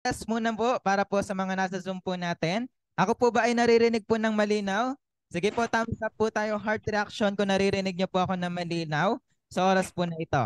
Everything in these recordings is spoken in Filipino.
Yes muna po para po sa mga nasa Zoom po natin. Ako po ba ay naririnig po ng malinaw? Sige po, thumbs up po tayo, heart reaction kung naririnig niyo po ako ng malinaw sa oras po na ito.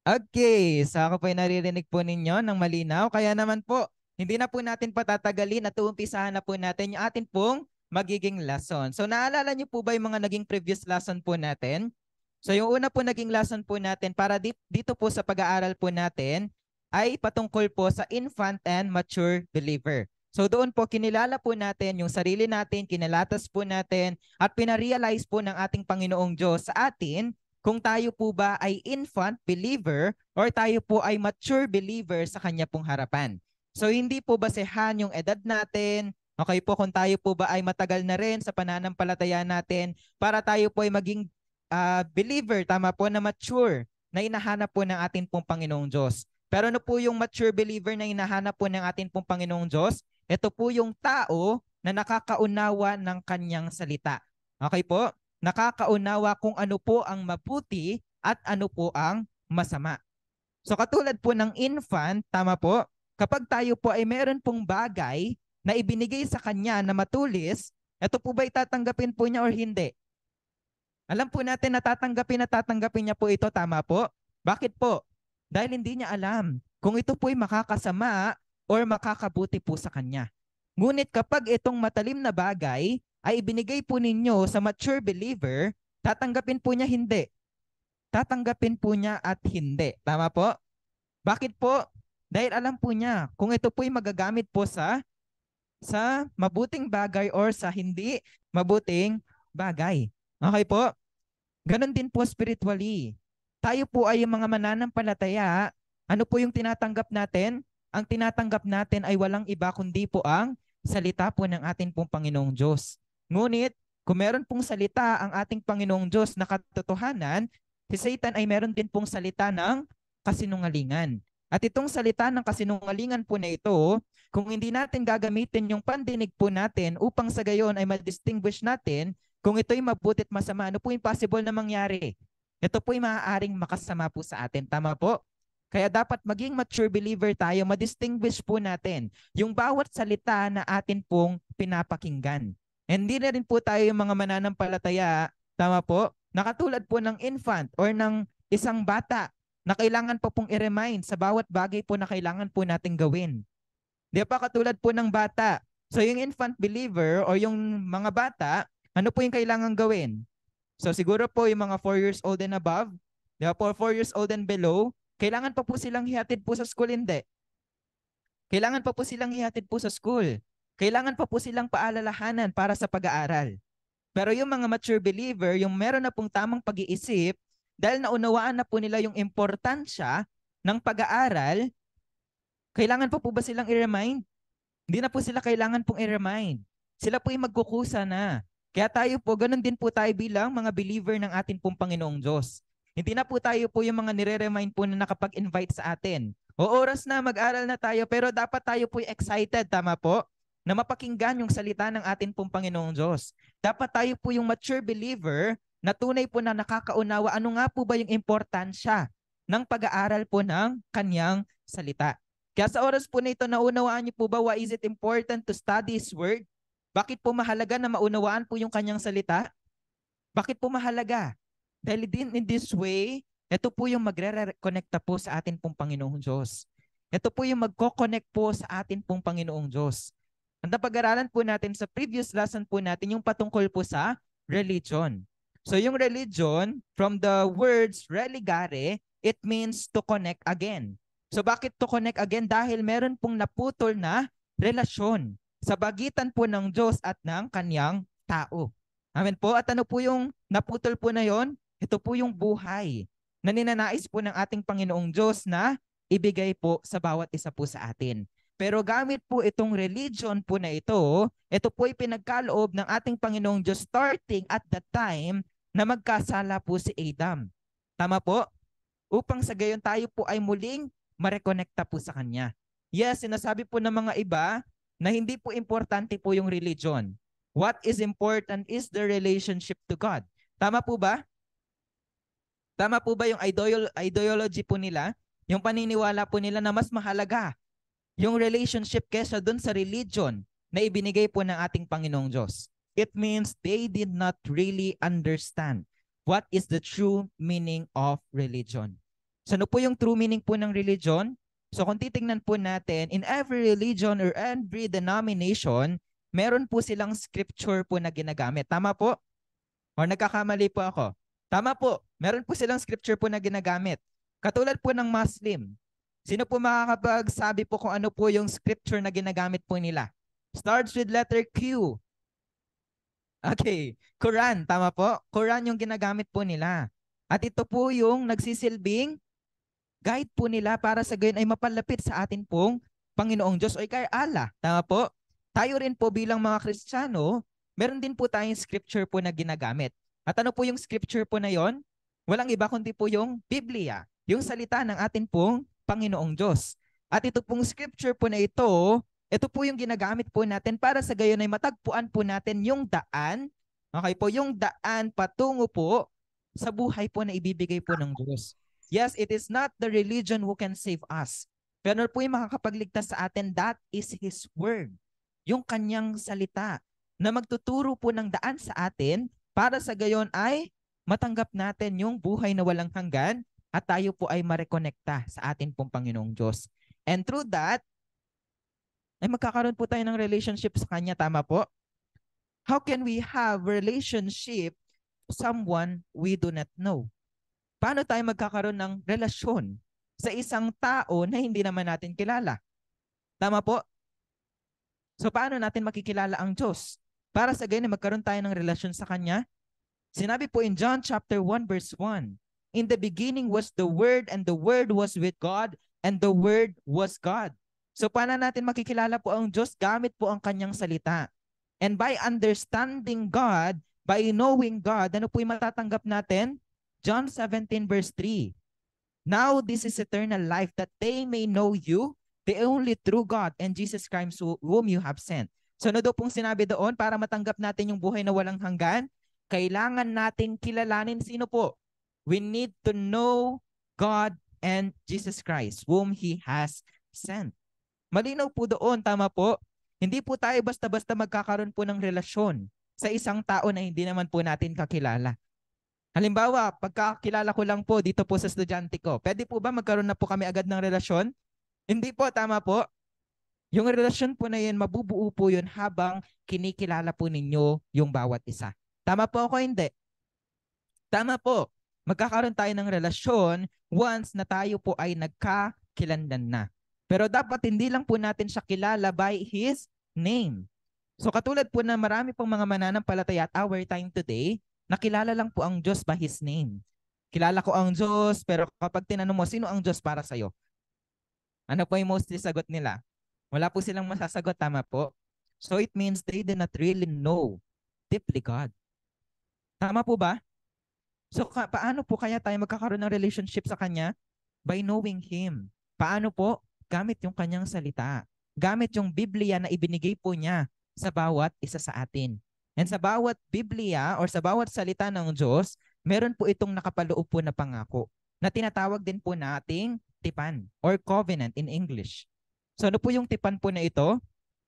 Okay, so ako po ay naririnig po ninyo ng malinaw. Kaya naman po, hindi na po natin patatagalin at uumpisahan na po natin yung atin pong magiging lesson. So naalala niyo po ba yung mga naging previous lesson po natin? So yung una po naging lesson po natin para dito po sa pag-aaral po natin ay patungkol po sa infant and mature believer. So doon po kinilala po natin yung sarili natin, kinalatas po natin at pinarealize po ng ating Panginoong Diyos sa atin kung tayo po ba ay infant believer or tayo po ay mature believer sa kanya pong harapan. So hindi po basehan yung edad natin, okay po kung tayo po ba ay matagal na rin sa pananampalataya natin para tayo po ay maging believer, tama po, na mature na hinahanap po ng atin pong Panginoong Diyos. Pero ano po yung mature believer na hinahanap po ng atin pong Panginoong Diyos? Ito po yung tao na nakakaunawa ng kanyang salita. Okay po? Nakakaunawa kung ano po ang mabuti at ano po ang masama. So katulad po ng infant, tama po, kapag tayo po ay meron pong bagay na ibinigay sa kanya na matulis, ito po ba itatanggapin po niya or hindi? Alam po natin na tatanggapin niya po ito, tama po? Bakit po? Dahil hindi niya alam kung ito po'y makakasama or makakabuti po sa kanya. Ngunit kapag itong matalim na bagay ay ibinigay po ninyo sa mature believer, tatanggapin po niya hindi. Tatanggapin po niya at hindi. Tama po? Bakit po? Dahil alam po niya kung ito po'y magagamit po sa mabuting bagay or sa hindi mabuting bagay. Okay po? Ganon din po spiritually. Tayo po ay yung mga mananampalataya. Ano po yung tinatanggap natin? Ang tinatanggap natin ay walang iba kundi po ang salita po ng ating pong Panginoong Diyos. Ngunit, kung meron pong salita ang ating Panginoong Diyos na katotohanan, si Satan ay meron din pong salita ng kasinungalingan. At itong salita ng kasinungalingan po na ito, kung hindi natin gagamitin yung pandinig po natin upang sa gayon ay ma-distinguish natin kung ito'y mabuti at masama, ano po yung possible na mangyari? Ito po'y maaaring makasama po sa atin. Tama po? Kaya dapat maging mature believer tayo, ma-distinguish po natin yung bawat salita na atin pong pinapakinggan. Hindi na rin po tayo yung mga mananampalataya, tama po, nakatulad po ng infant or ng isang bata na kailangan pa pong i-remind sa bawat bagay po na kailangan po nating gawin. Di ba katulad po ng bata? So yung infant believer or yung mga bata, ano po yung kailangan gawin? So siguro po yung mga 4 years old and above, di ba po 4 years old and below, kailangan pa po silang hihatid po sa school, hindi. Kailangan pa po silang hihatid po sa school. Kailangan pa po silang paalalahanan para sa pag-aaral. Pero yung mga mature believer, yung meron na pong tamang pag-iisip, dahil naunawaan na po nila yung importansya ng pag-aaral, kailangan pa po ba silang i-remind? Hindi na po sila kailangan pong i-remind. Sila po yung magkukusa na. Kaya tayo po, ganun din po tayo bilang mga believer ng atin pong Panginoong Diyos. Hindi na po tayo po yung mga nire-remind po na nakapag-invite sa atin. O oras na, mag-aral na tayo, pero dapat tayo po excited, tama po? Na mapakinggan yung salita ng atin pong Panginoong Diyos. Dapat tayo po yung mature believer na tunay po na nakakaunawa ano nga po ba yung importansya ng pag-aaral po ng kanyang salita. Kaya sa oras po na ito, naunawaan niyo po ba why is it important to study His Word? Bakit po mahalaga na maunawaan po yung kanyang salita? Bakit po mahalaga? Dahil din in this way, ito po yung magre-reconnecta po sa atin pong Panginoong Diyos. Ito po yung magko-connect po sa atin pong Panginoong Diyos. Ang napag-aralan po natin sa previous lesson po natin yung patungkol po sa religion. So yung religion, from the words religare, it means to connect again. So bakit to connect again? Dahil meron pong naputol na relasyon sa pagitan po ng Diyos at ng kanyang tao. Amen po. At ano po yung naputol po na yon? Ito po yung buhay na ninanais po ng ating Panginoong Diyos na ibigay po sa bawat isa po sa atin. Pero gamit po itong religion po na ito po ay pinagkaloob ng ating Panginoong Diyos starting at the time na magkasala po si Adam. Tama po? Upang sa gayon tayo po ay muling marekonekta po sa Kanya. Yes, sinasabi po ng mga iba na hindi po importante po yung religion. What is important is the relationship to God. Tama po ba? Tama po ba yung ideology po nila? Yung paniniwala po nila na mas mahalaga yung relationship kesa dun sa religion na ibinigay po ng ating Panginoong Diyos. It means they did not really understand what is the true meaning of religion. So ano po yung true meaning po ng religion? So kung titingnan po natin, in every religion or every denomination, meron po silang scripture po na ginagamit. Tama po? O nagkakamali po ako? Tama po. Meron po silang scripture po na ginagamit. Katulad po ng Muslim. Sino po makakapagsabi po kung ano po yung scripture na ginagamit po nila? Starts with letter Q. Okay. Quran. Tama po? Quran yung ginagamit po nila. At ito po yung nagsisilbing guide po nila para sa gayon ay mapalapit sa atin pong Panginoong Diyos o kay Allah. Tama po? Tayo rin po bilang mga Kristiyano, meron din po tayong scripture po na ginagamit. At ano po yung scripture po na yon? Walang iba kundi po yung Biblia, yung salita ng atin pong Panginoong Diyos. At ito pong scripture po na ito po yung ginagamit po natin para sa gayon ay matagpuan po natin yung daan, okay po, yung daan patungo po sa buhay po na ibibigay po ng Diyos. Yes, it is not the religion who can save us. Pero po yung makakapagligtas sa atin, that is His Word. Yung kanyang salita na magtuturo po ng daan sa atin para sa gayon ay matanggap natin yung buhay na walang hanggan at tayo po ay marekonekta sa atin pong Panginoong Diyos. And through that, ay magkakaroon po tayo ng relationship sa Kanya. Tama po? How can we have relationship to someone we do not know? Paano tayo magkakaroon ng relasyon sa isang tao na hindi naman natin kilala? Tama po? So paano natin makikilala ang Diyos? Para sa ganyan magkaroon tayo ng relasyon sa Kanya. Sinabi po in John chapter 1 verse 1, in the beginning was the Word and the Word was with God and the Word was God. So paano natin makikilala po ang Diyos? Gamit po ang Kanyang salita. And by understanding God, by knowing God, ano po yung matatanggap natin? John 17 verse 3. Now this is eternal life, that they may know you, the only true God, and Jesus Christ whom you have sent. So ano daw pong sinabi doon para matanggap natin yung buhay na walang hanggan? Kailangan nating kilalanin sino po? We need to know God and Jesus Christ, whom He has sent. Malinaw po doon, tama po? Hindi po tayo basta-basta magkakaroon po ng relasyon sa isang tao na hindi naman po natin kakilala. Halimbawa, pagkakilala ko lang po dito po sa estudyante ko, pwede po ba magkaroon na po kami agad ng relasyon? Hindi po, tama po. Yung relasyon po na yun, mabubuo po yun habang kinikilala po ninyo yung bawat isa. Tama po ako, hindi? Tama po. Magkakaroon tayo ng relasyon once na tayo po ay nagkakilanlan na. Pero dapat hindi lang po natin siya kilala by His name. So katulad po na marami pong mga mananampalataya at our time today, nakilala lang po ang Diyos by His name. Kilala ko ang Diyos, pero kapag tinanong mo, sino ang Diyos para sa'yo? Ano po yung mostly sagot nila? Wala po silang masasagot, tama po? So it means they do not really know deeply God. Tama po ba? So paano po kaya tayo magkakaroon ng relationship sa Kanya? By knowing Him. Paano po? Gamit yung Kanyang salita. Gamit yung Biblia na ibinigay po niya sa bawat isa sa atin. And sa bawat Biblia or sa bawat salita ng Diyos, meron po itong nakapaloob po na pangako na tinatawag din po nating tipan or covenant in English. So ano po yung tipan po na ito?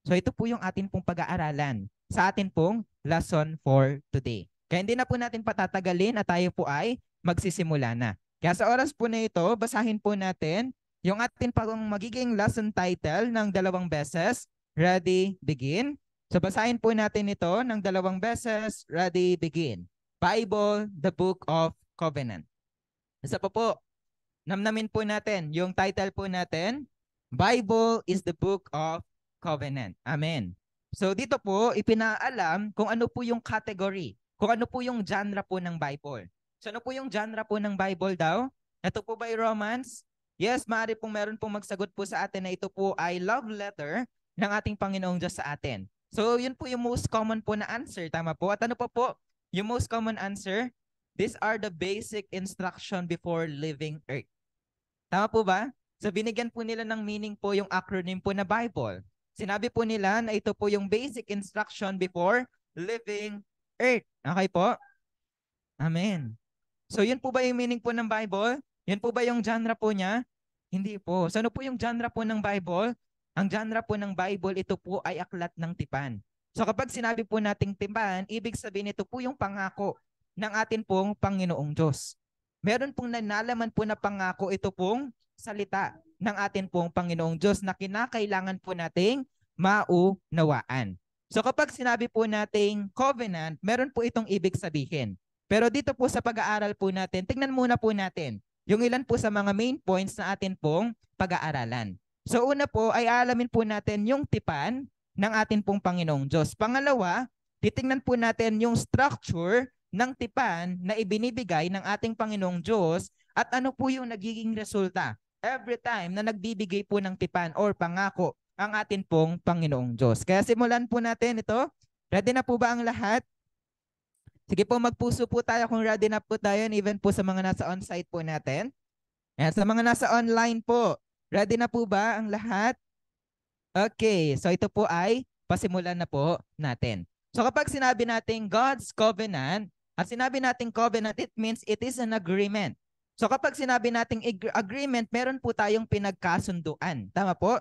So ito po yung atin pong pag-aaralan sa atin pong lesson for today. Kaya hindi na po natin patatagalin at tayo po ay magsisimula na. Kaya sa oras po na ito, basahin po natin yung atin pang magiging lesson title ng 2 beses. Ready, begin. So basahin po natin ito ng 2 beses. Ready, begin. Bible, the Book of Covenant. Isa pa po, namnamin po natin yung title po natin, Bible is the Book of Covenant. Amen. So dito po, ipinaalam kung ano po yung category, kung ano po yung genre po ng Bible. So ano po yung genre po ng Bible daw? Ito po ba ay Romans? Yes, maaari pong meron pong magsagot po sa atin na ito po ay love letter ng ating Panginoong Diyos sa atin. So yun po yung most common po na answer. Tama po? At ano po yung most common answer? These are the basic instruction before leaving earth. Tama po ba? So binigyan po nila ng meaning po yung acronym po na Bible. Sinabi po nila na ito po yung basic instruction before leaving earth. Okay po? Amen. So yun po ba yung meaning po ng Bible? Yun po ba yung genre po niya? Hindi po. So ano po yung genre po ng Bible? Ang genre po ng Bible, ito po ay aklat ng tipan. So kapag sinabi po nating tipan, ibig sabihin ito po yung pangako ng atin pong Panginoong Diyos. Meron pong nalalaman po na pangako, ito pong salita ng atin pong Panginoong Diyos na kinakailangan po nating maunawaan. So kapag sinabi po nating covenant, meron po itong ibig sabihin. Pero dito po sa pag-aaral po natin, tingnan muna po natin yung ilan po sa mga main points na atin pong pag-aaralan. So una po ay alamin po natin yung tipan ng atin pong Panginoong Diyos. Pangalawa, titingnan po natin yung structure ng tipan na ibinibigay ng ating Panginoong Diyos at ano po yung nagiging resulta every time na nagbibigay po ng tipan or pangako ang atin pong Panginoong Diyos. Kaya simulan po natin ito. Ready na po ba ang lahat? Sige po, magpuso po tayo kung ready na po tayo, even po sa mga nasa on-site po natin. Ayan, sa mga nasa online po, ready na po ba ang lahat? Okay, so ito po ay pasimulan na po natin. So kapag sinabi natin God's covenant, at sinabi natin covenant, it means it is an agreement. So kapag sinabi natin agreement, meron po tayong pinagkasunduan. Tama po?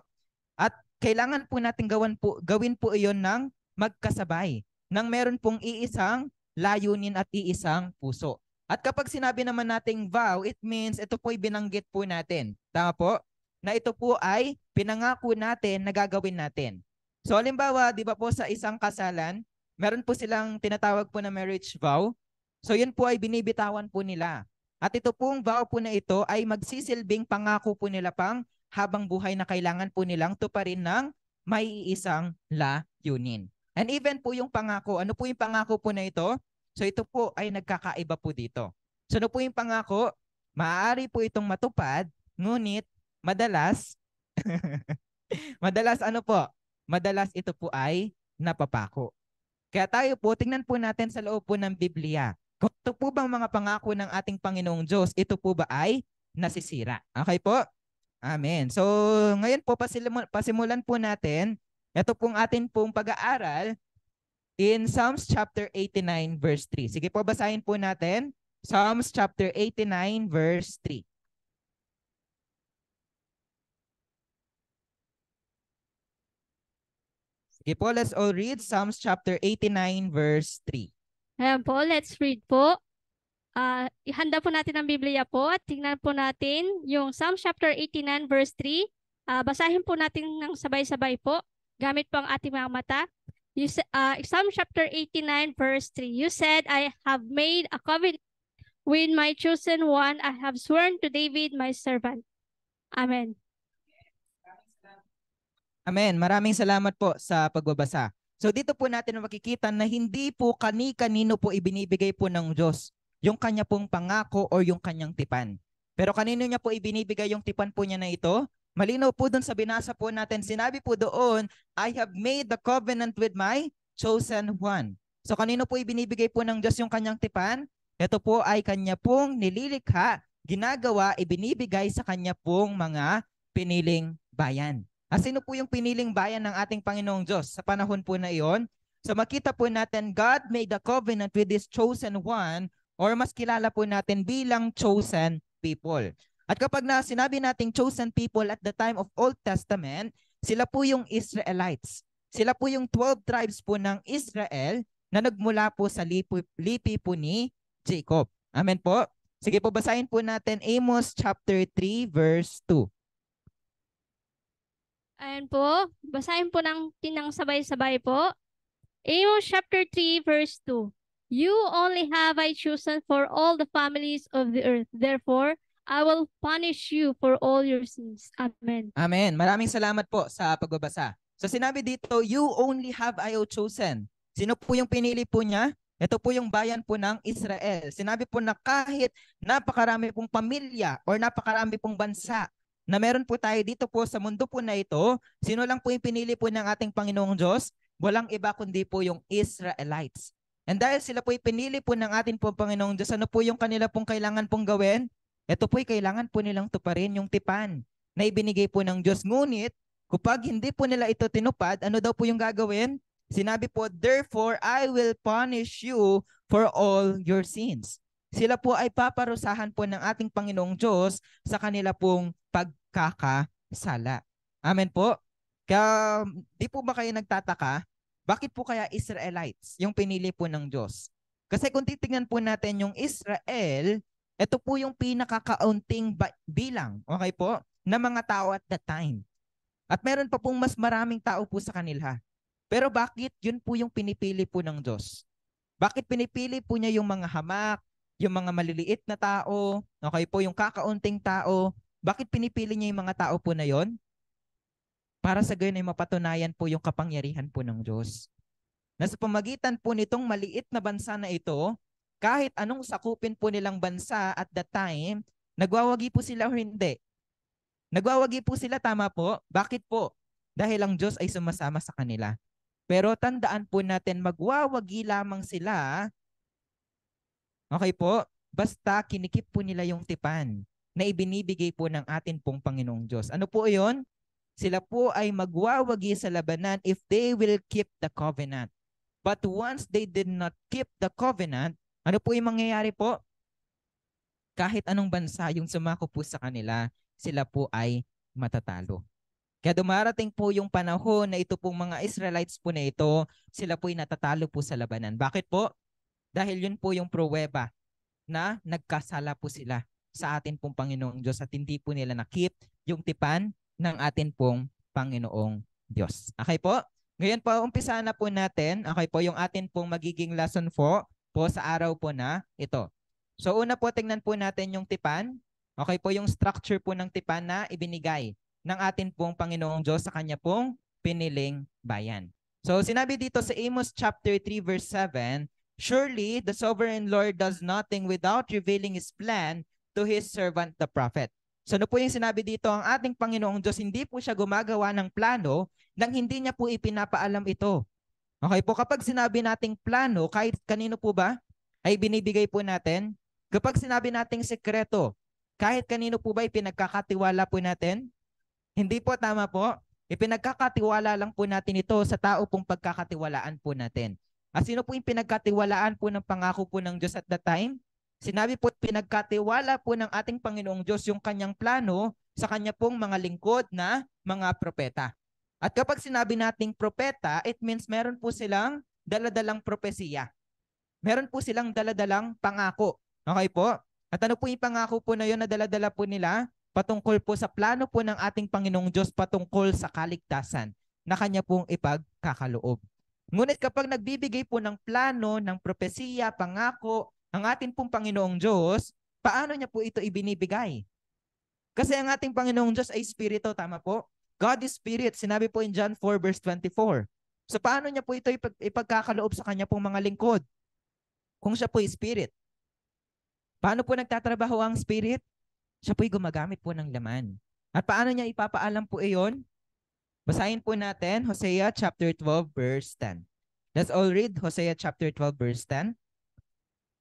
At kailangan po natin gawin po iyon ng magkasabay, nang meron pong iisang layunin at iisang puso. At kapag sinabi naman nating vow, it means ito po'y binanggit po natin. Tama po? Na ito po ay pinangako natin na gagawin natin. So halimbawa, di ba po sa isang kasalan, meron po silang tinatawag po na marriage vow. So yun po ay binibitawan po nila. At ito pong vow po na ito ay magsisilbing pangako po nila pang habang buhay na kailangan po nilang tuparin ng may iisang layunin. And even po yung pangako, ano po yung pangako po na ito? So ito po ay nagkakaiba po dito. So ano po yung pangako? Maaari po itong matupad, ngunit madalas, ano po? Madalas ito po ay napapako. Kaya tayo po, tingnan po natin sa loob po ng Biblia. Kung ito po bang mga pangako ng ating Panginoong Diyos, ito po ba ay nasisira? Okay po? Amen. So ngayon po, pasimulan po natin. Ito pong atin pong pag-aaral in Psalms chapter 89 verse 3. Sige po, basahin po natin. Psalms chapter 89 verse 3. Sige po, let's all read Psalms chapter 89 verse 3. Ayan po, let's read po. Ihanda po natin ang Biblia po at tingnan po natin yung Psalm chapter 89 verse 3. Basahin po natin ng sabay-sabay po gamit po ang ating mga mata. Psalm chapter 89 verse 3. You said, I have made a covenant with my chosen one. I have sworn to David my servant. Amen. Amen. Maraming salamat po sa pagbabasa. So dito po natin makikita na hindi po kani-kanino po ibinibigay po ng Diyos yung kanya pong pangako o yung kanyang tipan. Pero kanino niya po ibinibigay yung tipan po niya na ito? Malinaw po doon sa binasa po natin. Sinabi po doon, I have made the covenant with my chosen one. So kanino po ibinibigay po ng Diyos yung kanyang tipan? Ito po ay kanya pong nililikha, ginagawa, ibinibigay sa kanya pong mga piniling bayan. Sino po yung piniling bayan ng ating Panginoong Diyos sa panahon po na iyon? So makita po natin, God made a covenant with His chosen one, or mas kilala po natin bilang chosen people. At kapag sinabi nating chosen people at the time of Old Testament, sila po yung Israelites. Sila po yung 12 tribes po ng Israel na nagmula po sa lipi po ni Jacob. Amen po? Sige po, basahin po natin Amos chapter 3 verse 2. Ayan po, basahin po ng sabay-sabay po. Amos chapter 3 verse 2. You only have I chosen for all the families of the earth. Therefore, I will punish you for all your sins. Amen. Amen. Maraming salamat po sa pagbabasa. So sinabi dito, you only have I chosen. Sino po yung pinili po niya? Ito po yung bayan po ng Israel. Sinabi po na kahit napakarami pong pamilya or napakarami pong bansa na meron po tayo dito po sa mundo po na ito, sino lang po yung pinili po ng ating Panginoong Diyos? Walang iba kundi po yung Israelites. And dahil sila po pinili po ng ating po Panginoong Diyos, ano po yung kanila pong kailangan pong gawin? Ito po'y kailangan po nilang tuparin yung tipan na ibinigay po ng Diyos. Ngunit, kapag hindi po nila ito tinupad, ano daw po yung gagawin? Sinabi po, therefore, I will punish you for all your sins. Sila po ay paparusahan po ng ating Panginoong Diyos sa kanila pong pagkakasala. Amen po? Kaya di po ba kayo nagtataka, bakit po kaya Israelites yung pinili po ng Diyos? Kasi kung titingnan po natin yung Israel, ito po yung pinakakaunting bilang, okay po, na mga tao at that time. At meron pa pong mas maraming tao po sa kanila. Pero bakit yun po yung pinipili po ng Diyos? Bakit pinipili po niya yung mga hamak, yung mga maliliit na tao, okay po, yung kakaunting tao? Bakit pinipili niya yung mga tao po na yon? Para sa gayon ay mapatunayan po yung kapangyarihan po ng Diyos. Na sa pamagitan po nitong maliit na bansa na ito, kahit anong sakupin po nilang bansa at that time, nagwawagi po sila o hindi. Nagwawagi po sila, tama po. Bakit po? Dahil ang Diyos ay sumasama sa kanila. Pero tandaan po natin, magwawagi lamang sila, okay po, basta kinikip po nila yung tipan na ibinibigay po ng atin pong Panginoong Diyos. Ano po yun? Sila po ay magwawagi sa labanan if they will keep the covenant. But once they did not keep the covenant, ano po yung mangyayari po? Kahit anong bansa yung sumako po sa kanila, sila po ay matatalo. Kaya dumarating po yung panahon na ito pong mga Israelites po na ito, sila po ay natatalo po sa labanan. Bakit po? Dahil yun po yung pruweba na nagkasala po sila sa atin pong Panginoong Diyos at hindi po nila nakip yung tipan ng atin pong Panginoong Diyos. Okay po? Ngayon po, umpisa na po natin. Okay po, yung atin pong magiging lesson po sa araw po na ito. So una po, tingnan po natin yung tipan. Okay po, yung structure po ng tipan na ibinigay ng atin pong Panginoong Diyos sa kanya pong piniling bayan. So sinabi dito sa Amos chapter 3 verse 7, surely the sovereign Lord does nothing without revealing His plan to His servant the prophet. So ano po yung sinabi dito? Ang ating Panginoong Diyos, hindi po siya gumagawa ng plano nang hindi niya po ipinapaalam ito. Okay po, kapag sinabi nating plano, kahit kanino po ba, ay binibigay po natin. Kapag sinabi nating sekreto, kahit kanino po ba ipinagkakatiwala po natin? Hindi po, tama po. Ipinagkakatiwala lang po natin ito sa tao pong pagkakatiwalaan po natin. At sino po yung pinagkatiwalaan po ng pangako po ng Diyos at that time? Sinabi po, pinagkatiwala po ng ating Panginoong Diyos yung kanyang plano sa kanya pong mga lingkod na mga propeta. At kapag sinabi nating propeta, it means meron po silang daladalang propesiya. Meron po silang daladalang pangako. Okay po? At ano po yung pangako po na yun na daladala po nila? Patungkol po sa plano po ng ating Panginoong Diyos patungkol sa kaligtasan na kanya pong ipagkakaloob. Ngunit kapag nagbibigay po ng plano, ng propesiya, pangako, ang ating pong Panginoong Diyos, paano niya po ito ibinibigay? Kasi ang ating Panginoong Diyos ay Espiritu, tama po? God is Spirit, sinabi po in John 4 verse 24. So paano niya po ito ipagkakaloob sa kanya pong mga lingkod? Kung siya po ay Spirit. Paano po nagtatrabaho ang Spirit? Siya po'y gumagamit po ng laman. At paano niya ipapaalam po iyon? Basahin po natin Hosea chapter 12 verse 10. Let's all read Hosea chapter 12 verse 10.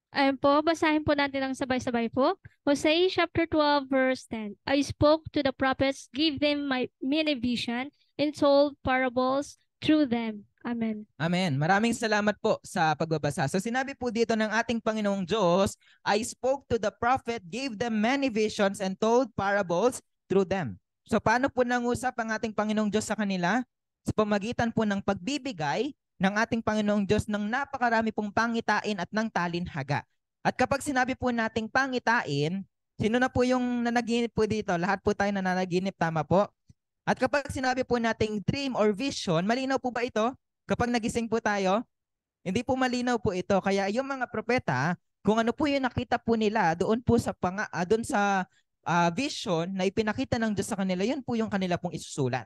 Ayun po, basahin po natin ang sabay-sabay po. Hosea chapter 12 verse 10. I spoke to the prophets, gave them my many vision, and told parables through them. Amen. Amen. Maraming salamat po sa pagbabasa. So sinabi po dito ng ating Panginoong Diyos, I spoke to the prophet, gave them many visions, and told parables through them. So paano po nangusap ang ating Panginoong Diyos sa kanila? Sa pamagitan po ng pagbibigay ng ating Panginoong Diyos ng napakarami pong pangitain at ng talinhaga. At kapag sinabi po nating pangitain, sino na po yung nanaginip po dito? Lahat po tayo nananaginip, tama po? At kapag sinabi po nating dream or vision, malinaw po ba ito? Kapag nagising po tayo, hindi po malinaw po ito. Kaya yung mga propeta, kung ano po yung nakita po nila doon po sa vision na ipinakita ng Diyos sa kanila, yun po yung kanila pong isusulat.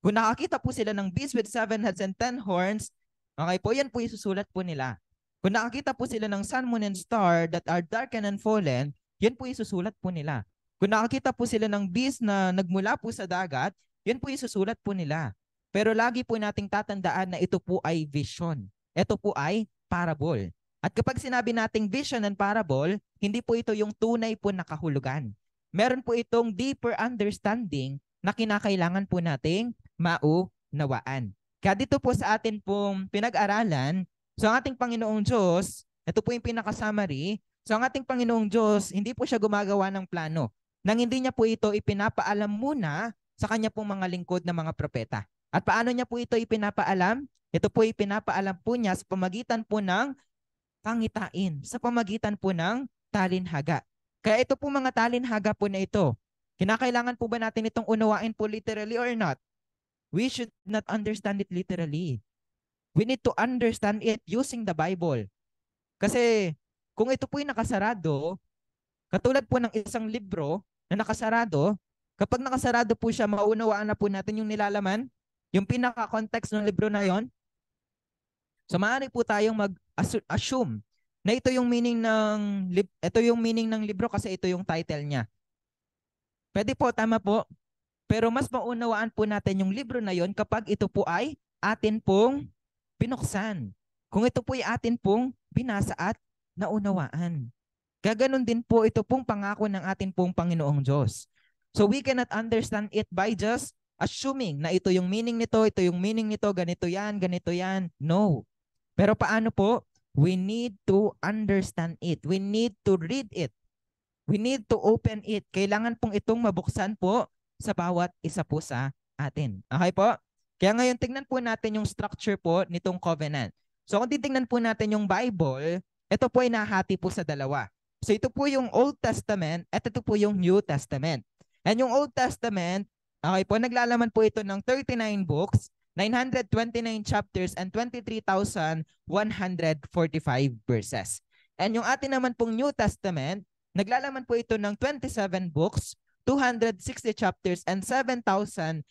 Kung nakakita po sila ng beast with 7 heads and 10 horns, okay po, yan po isusulat po nila. Kung nakakita po sila ng sun, moon, and star that are darkened and fallen, yan po isusulat po nila. Kung nakakita po sila ng beast na nagmula po sa dagat, yan po isusulat po nila. Pero lagi po nating tatandaan na ito po ay vision. Ito po ay parable. At kapag sinabi nating vision and parable, hindi po ito yung tunay po na kahulugan. Meron po itong deeper understanding na kinakailangan po nating maunawaan. Kaya dito po sa atin pong pinag-aralan, so ang ating Panginoong Diyos, ito po yung pinaka-summary, so ang ating Panginoong Diyos, hindi po siya gumagawa ng plano nang hindi niya po ito ipinapaalam muna sa kanya pong mga lingkod na mga propeta. At paano niya po ito ipinapaalam? Ito po ipinapaalam po niya sa pamagitan po ng pangitain, sa pamagitan po ng talinhaga. Kaya ito po mga talinhaga po na ito, kinakailangan po ba natin itong unawain po literally or not? We should not understand it literally. We need to understand it using the Bible. Kasi kung ito po ay nakasarado, katulad po ng isang libro na nakasarado, kapag nakasarado po siya, maunawaan na po natin yung nilalaman, yung pinaka-context ng libro na yon. So maaari po tayong mag-assume na ito yung meaning ng libro kasi ito yung title niya. Pwede po, tama po. Pero mas maunawaan po natin yung libro na yon kapag ito po ay atin pong binuksan. Kung ito po ay atin pong binasa at naunawaan. Gaganon din po ito pong pangako ng atin pong Panginoong Diyos. So we cannot understand it by just assuming na ito yung meaning nito, ganito yan. No. Pero paano po? We need to understand it. We need to read it. We need to open it. Kailangan pong itong mabuksan po sa bawat isa po sa atin. Okay po? Kaya ngayon, tingnan po natin yung structure po nitong covenant. So kung titingnan po natin yung Bible, ito po ay nahati po sa dalawa. So ito po yung Old Testament at ito po yung New Testament. And yung Old Testament, okay po, naglalaman po ito ng 39 books, 929 chapters, and 23,145 verses. And yung atin naman pong New Testament, naglalaman po ito ng 27 books, 260 chapters, and 7,957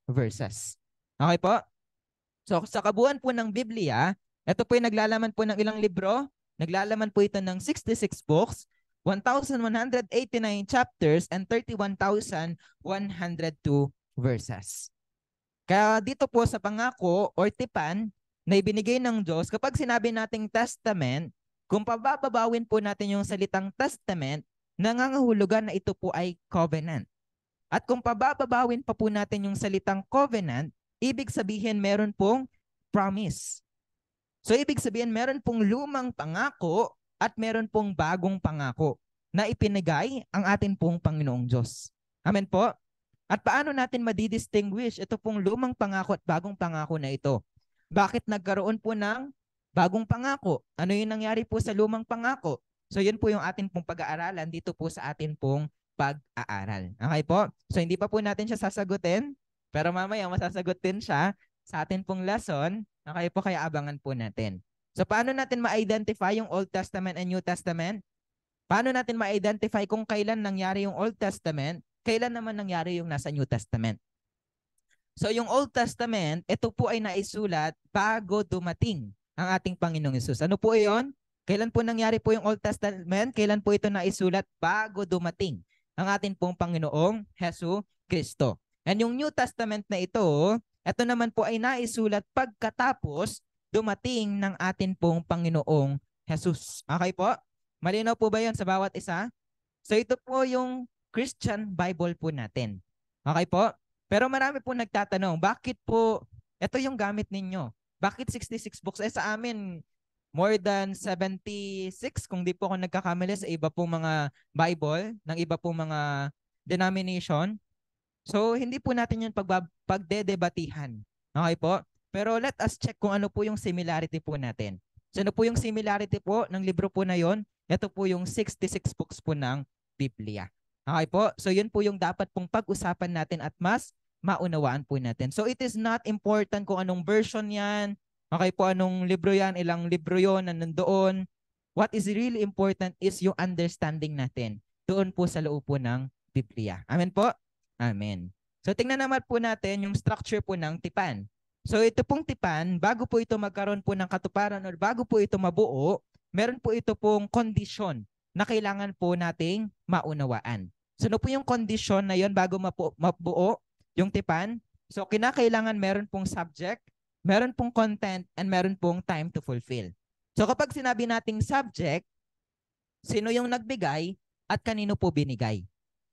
verses. Okay po? So sa kabuuan po ng Biblia, ito po ay naglalaman po ng ilang libro. Naglalaman po ito ng 66 books, 1,189 chapters, and 31,102 verses. Kaya dito po sa pangako or tipan na ibinigay ng Diyos, kapag sinabi nating testament, kung pababawin po natin yung salitang testament, nangangahulugan na ito po ay covenant. At kung pababawin pa po natin yung salitang covenant, ibig sabihin meron pong promise. So ibig sabihin meron pong lumang pangako at meron pong bagong pangako na ipinigay ang atin pong Panginoong Diyos. Amen po? At paano natin madidistinguish ito pong lumang pangako at bagong pangako na ito? Bakit nagkaroon po ng bagong pangako? Ano yung nangyari po sa lumang pangako? So yun po yung atin pong pag-aaralan dito po sa atin pong pag-aaral. Okay po? So hindi pa po natin siya sasagutin, pero mamaya masasagutin siya sa atin pong lesson. Okay po, kaya abangan po natin. So paano natin ma-identify yung Old Testament and New Testament? Paano natin ma-identify kung kailan nangyari yung Old Testament, kailan naman nangyari yung nasa New Testament? So yung Old Testament, ito po ay naisulat bago dumating ang ating Panginoong Hesus. Ano po iyon? Kailan po nangyari po yung Old Testament? Kailan po ito naisulat? Bago dumating ang ating pong Panginoong Hesus Kristo. And yung New Testament na ito naman po ay naisulat pagkatapos dumating ng atin pong Panginoong Hesus. Okay po? Malinaw po ba yun sa bawat isa? So ito po yung Christian Bible po natin. Okay po? Pero marami po nagtatanong, bakit po ito yung gamit ninyo? Bakit 66 books? Sa amin, more than 76 kung di po ako nagkakamali sa iba pong mga Bible, ng iba pong mga denomination. So, hindi po natin yung pagdedebatihan. Okay po? Pero let us check kung ano po yung similarity po natin. So, ano po yung similarity po ng libro po na yon? Ito po yung 66 books po ng Biblia. Okay po? So, yun po yung dapat pong pag-usapan natin at mas maunawaan po natin. So, it is not important kung anong version yan. Okay po, anong libro yan, ilang libro yon na nandoon. What is really important is yung understanding natin doon po sa loob po ng Biblia. Amen po? Amen. So tingnan naman po natin yung structure po ng tipan. So ito pong tipan, bago po ito magkaroon po ng katuparan or bago po ito mabuo, meron po ito pong kondisyon na kailangan po nating maunawaan. So ano po yung kondisyon na yon bago mabuo yung tipan? So kinakailangan meron pong subject, meron pong content, and meron pong time to fulfill. So kapag sinabi nating subject, sino yung nagbigay at kanino po binigay?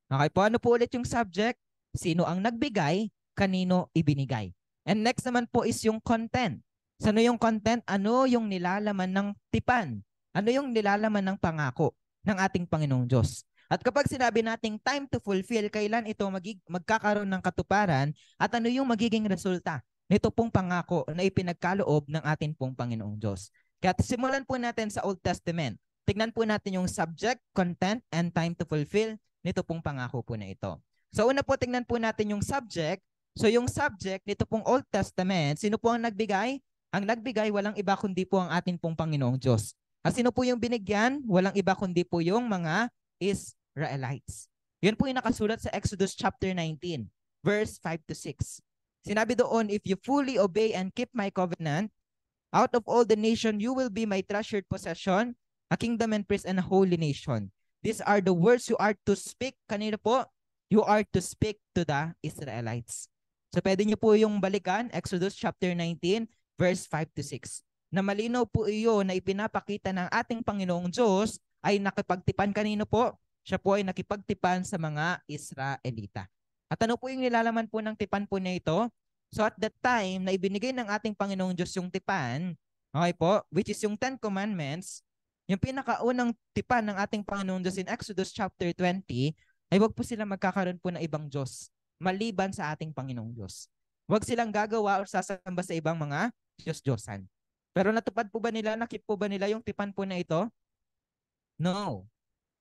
Okay po, ano po ulit yung subject? Sino ang nagbigay, kanino ibinigay. And next naman po is yung content. So ano yung content? Ano yung nilalaman ng tipan? Ano yung nilalaman ng pangako ng ating Panginoong Diyos? At kapag sinabi nating time to fulfill, kailan ito magkakaroon ng katuparan at ano yung magiging resulta nito pong pangako na ipinagkaloob ng atin pong Panginoong Diyos. Kaya simulan po natin sa Old Testament. Tignan po natin yung subject, content, and time to fulfill nito pong pangako po na ito. So una po, tignan po natin yung subject. So yung subject nito pong Old Testament, sino po ang nagbigay? Ang nagbigay walang iba kundi po ang atin pong Panginoong Diyos. At sino po yung binigyan? Walang iba kundi po yung mga Israelites. Yun po yung nakasulat sa Exodus chapter 19, verse 5 to 6. Sinabi doon, if you fully obey and keep my covenant, out of all the nation you will be my treasured possession, a kingdom and priest and a holy nation. These are the words you are to speak. Kanina po? You are to speak to the Israelites. So pwede niyo po yung balikan, Exodus chapter 19, verse 5 to 6. Na malinaw po iyon na ipinapakita ng ating Panginoong Diyos ay nakipagtipan kanino po? Siya po ay nakipagtipan sa mga Israelita. At ano po yung nilalaman po ng tipan po na ito? So at that time na ibinigay ng ating Panginoong Diyos yung tipan, okay po, which is yung 10 Commandments, yung pinakaunang tipan ng ating Panginoong Diyos in Exodus chapter 20, ay wag po sila magkakaroon po ng ibang Diyos maliban sa ating Panginoong Diyos. Wag silang gagawa o sasamba sa ibang mga Diyos-Diyosan. Pero natupad po ba nila, nakip po ba nila yung tipan po na ito? No.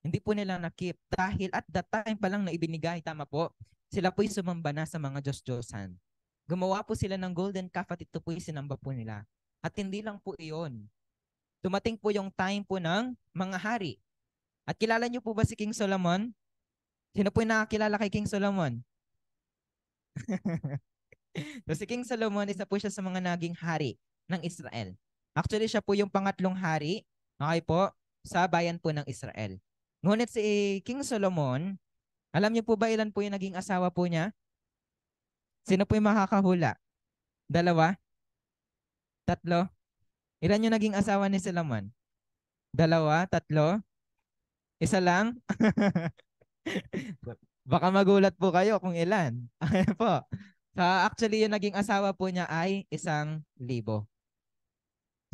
Hindi po nila nakip dahil at that time pa lang na ibinigay, tama po, sila po'y sumamba na sa mga Diyos-Diyosan. Gumawa po sila ng golden calf at ito po'y sinamba po nila. At hindi lang po iyon. Dumating po yung time po ng mga hari. At kilala niyo po ba si King Solomon? Sino po yung nakakilala kay King Solomon? So si King Solomon, isa po siya sa mga naging hari ng Israel. Actually, siya po yung pangatlong hari, okay po, sa bayan po ng Israel. Ngunit si King Solomon, alam niyo po ba ilan po yung naging asawa po niya? Sino po yung makakahula? 2? 3? Ilan yung naging asawa ni Solomon? 2? 3? Isa lang? Baka magulat po kayo kung ilan. Ano po? Actually, yung naging asawa po niya ay 1,000.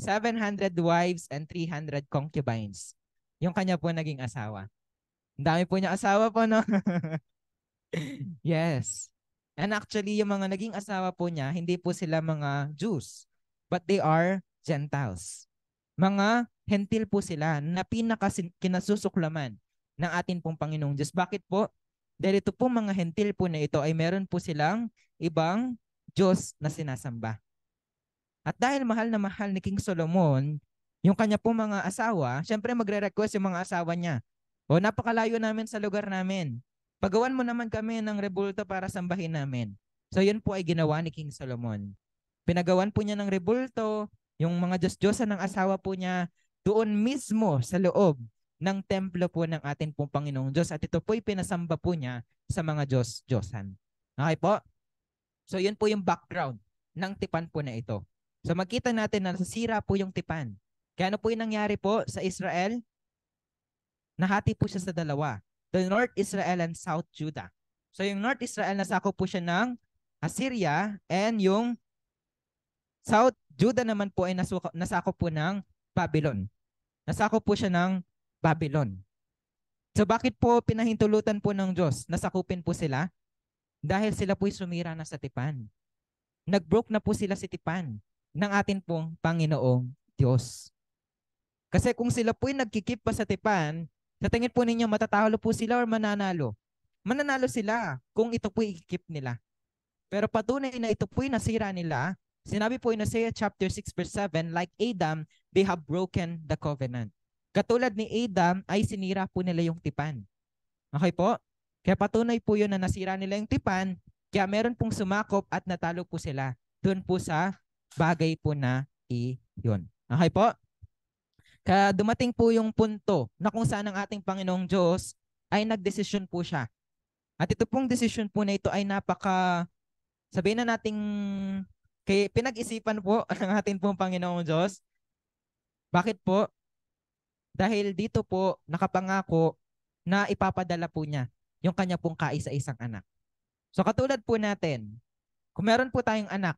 700 wives and 300 concubines. Yung kanya po naging asawa. Ang dami po niya asawa po, no? Yes. And actually, yung mga naging asawa po niya, hindi po sila mga Jews, but they are Gentiles. Mga hentil po sila na kinasusuklaman ng atin pong Panginoong Diyos. Bakit po? Dahil ito po mga hentil po na ito ay meron po silang ibang Diyos na sinasamba. At dahil mahal na mahal ni King Solomon, yung kanya po mga asawa, syempre magre-request yung mga asawa niya. O napakalayo namin sa lugar namin. Pagawan mo naman kami ng rebulto para sambahin namin. So yun po ay ginawa ni King Solomon. Pinagawan po niya ng rebulto, yung mga Diyos-Diyosan ng asawa po niya, doon mismo sa loob ng templo po ng ating pong Panginoong Diyos. At ito po ay pinasamba po niya sa mga Diyos-Diyosan. Okay po? So yun po yung background ng tipan po na ito. So makita natin na nasira po yung tipan. Kaya ano po yung nangyari po sa Israel? Nahati po siya sa dalawa. The North Israel and South Judah. So yung North Israel, nasakop po siya ng Assyria, and yung South Judah naman po ay nasakop po ng Babylon. Nasakop po siya ng Babylon. So bakit po pinahintulutan po ng Diyos? Nasakupin po sila? Dahil sila po'y sumira na sa tipan. Nag-broke na po sila sa tipan ng atin pong Panginoong Diyos. Kasi kung sila po'y nagkikip pa sa tipan, sa tingin po ninyo matatalo po sila or mananalo? Mananalo sila kung ito po'y ikikip nila. Pero patunay na ito po'y nasira nila, sinabi po in Isaiah chapter 6 verse 7, like Adam, they have broken the covenant. Katulad ni Adam ay sinira po nila yung tipan. Okay po? Kaya patunay po yun na nasira nila yung tipan, kaya meron pong sumakop at natalo po sila doon po sa bagay po na iyon. Okay po? Kaya dumating po yung punto na kung saan ang ating Panginoong Diyos ay nagdesisyon po siya. At ito pong desisyon po na ito ay sabihin na nating pinag-isipan po ng ating pong Panginoong Diyos. Bakit po? Dahil dito po nakapangako na ipapadala po niya yung kanya pong kaisa-isang anak. So katulad po natin, kung meron po tayong anak,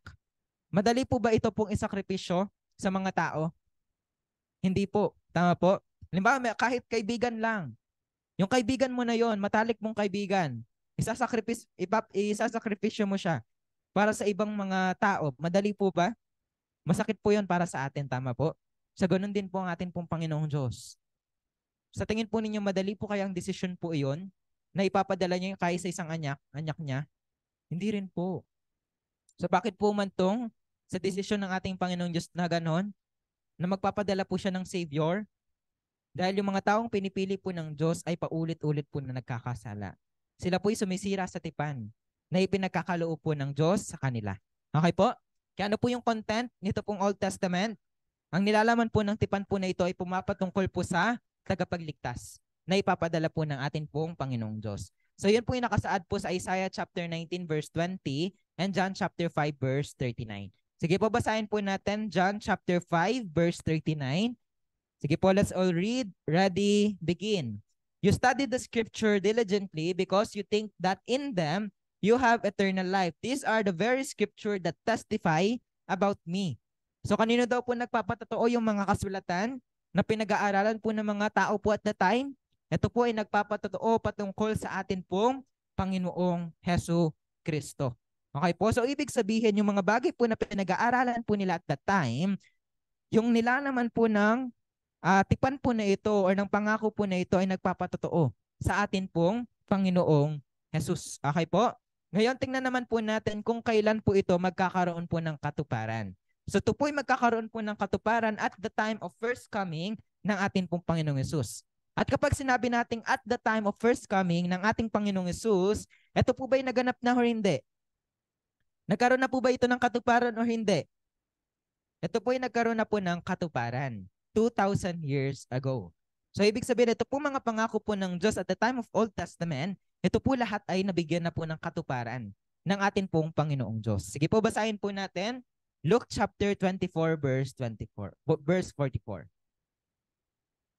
madali po ba ito pong isakripisyo sa mga tao? Hindi po. Tama po? Halimbawa, kahit kaibigan lang. Yung kaibigan mo na yon, matalik mong kaibigan, isasakripisyo mo siya para sa ibang mga tao. Madali po ba? Masakit po yon para sa atin, tama po? Sa ganun din po ang atin pong Panginoong Diyos. Sa tingin po ninyo, madali po kaya ang desisyon po iyon na ipapadala niya yung kaya sa isang anak niya? Hindi rin po. So bakit po man tong sa desisyon ng ating Panginoong Diyos na ganon, na magpapadala po siya ng Savior? Dahil yung mga taong pinipili po ng Diyos ay paulit-ulit po na nagkakasala. Sila po'y sumisira sa tipan na ipinagkakaloob po ng Diyos sa kanila. Okay po? Kaya ano po yung content nito pong Old Testament? Ang nilalaman po ng tipan po na ito ay pumapatungkol po sa tagapagligtas na ipapadala po ng atin pong Panginoong Diyos. So yun po yung nakasaad po sa Isaiah chapter 19 verse 20 and John chapter 5 verse 39. Sige po, basahin po natin John chapter 5 verse 39. Sige po, let's all read. Ready, begin. You study the scripture diligently because you think that in them you have eternal life. These are the very scripture that testify about me. So kanino daw po nagpapatotoo yung mga kasulatan na pinag-aaralan po ng mga tao po at the time? Ito po ay nagpapatotoo patungkol sa atin pong Panginoong Hesu Kristo. Okay po? So ibig sabihin yung mga bagay po na pinag-aaralan po nila at that time, yung nilalaman po ng tipan po na ito or ng pangako po na ito ay nagpapatotoo sa atin pong Panginoong Jesus. Okay po? Ngayon, tingnan naman po natin kung kailan po ito magkakaroon po ng katuparan. So ito po ay magkakaroon po ng katuparan at the time of first coming ng ating pong Panginoong Jesus. At kapag sinabi nating at the time of first coming ng ating Panginoong Jesus, ito po ba ay naganap na o hindi? Nagkaroon na po ba ito ng katuparan o hindi? Ito po ay nagkaroon na po ng katuparan 2,000 years ago. So ibig sabihin, ito po mga pangako po ng Diyos at the time of Old Testament, ito po lahat ay nabigyan na po ng katuparan ng atin pong Panginoong Diyos. Sige po, basahin po natin Luke chapter 24 verse 44.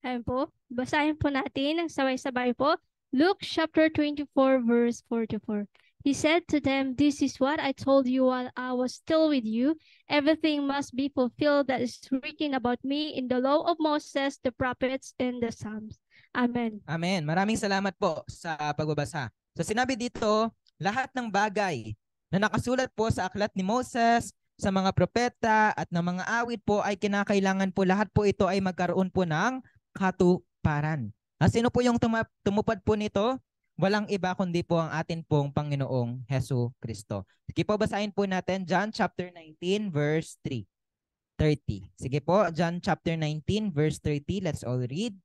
Ayun po, basahin po natin ng sabay-sabay po. Luke chapter 24 verse 44. He said to them, "This is what I told you while I was still with you. Everything must be fulfilled that is written about me in the law of Moses, the prophets, and the Psalms." Amen. Amen. Maraming salamat po sa pagbabasa. So sinabi dito, lahat ng bagay na nakasulat po sa aklat ni Moses, sa mga propeta at ng mga awit po ay kinakailangan po lahat po ito ay magkaroon po ng katuparan. Sino po yung tumupad po nito? Walang iba kundi po ang atin pong Panginoong Hesu Kristo. Sige po, basahin po natin John chapter 19 verse 30. Sige po, John chapter 19 verse 30. Let's all read.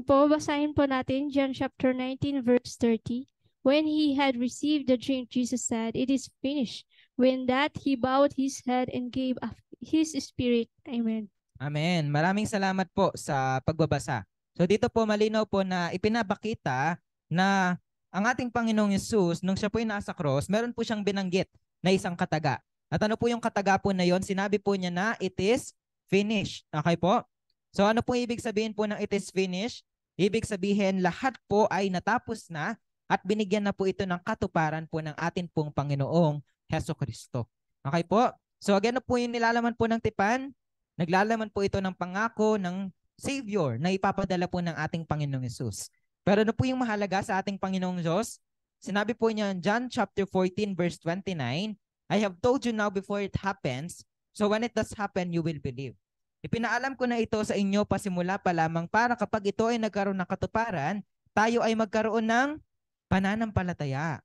Po, basahin po natin John chapter 19 verse 30. When he had received the drink, Jesus said, "It is finished." When that, he bowed his head and gave up his spirit. Amen. Amen. Maraming salamat po sa pagbabasa. So dito po malinaw po na ipinapakita na ang ating Panginoong Yesus, nung siya po ay nasa cross, meron po siyang binanggit na isang kataga. At ano po yung kataga po na yon? Sinabi po niya na it is finished. Okay po? So ano po ibig sabihin po ng it is finished? Ibig sabihin lahat po ay natapos na at binigyan na po ito ng katuparan po ng atin pong Panginoong Hesu Kristo. Okay po? So again, ano po yung nilalaman po ng tipan? Naglalaman po ito ng pangako ng Savior na ipapadala po ng ating Panginoong Yesus. Pero ano po yung mahalaga sa ating Panginoong Diyos? Sinabi po niya in John chapter 14 verse 29, "I have told you now before it happens, so when it does happen, you will believe." Ipinaalam ko na ito sa inyo pasimula pa lamang para kapag ito ay nagkaroon ng katuparan, tayo ay magkaroon ng pananampalataya.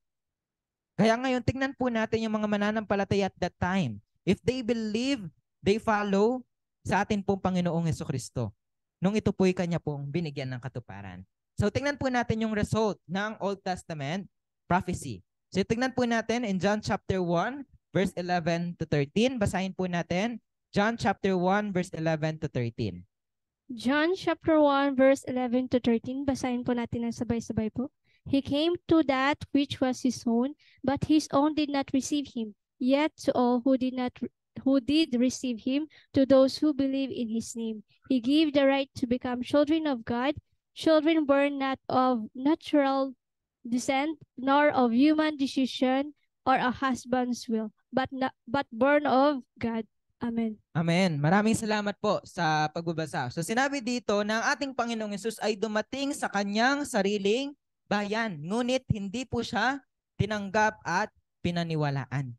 Kaya ngayon, tingnan po natin yung mga mananampalataya at that time. If they believe, they follow sa atin pong Panginoong Jesucristo. Nung ito po'y kanya pong binigyan ng katuparan. So tingnan po natin yung result ng Old Testament prophecy. So tingnan po natin in John chapter 1 verse 11 to 13. Basahin po natin John chapter 1 verse 11 to 13. John chapter 1 verse 11 to 13. Basahin po natin ng sabay-sabay po. He came to that which was his own, but his own did not receive him. Yet to all who did receive him, to those who believe in his name, he gave the right to become children of God, children born not of natural descent, nor of human decision or a husband's will, but born of God. Amen. Amen. Maraming salamat po sa pagbabasa. So sinabi dito na ang ating Panginoong Hesus ay dumating sa kanyang sariling bayan. Ngunit hindi po siya tinanggap at pinaniwalaan.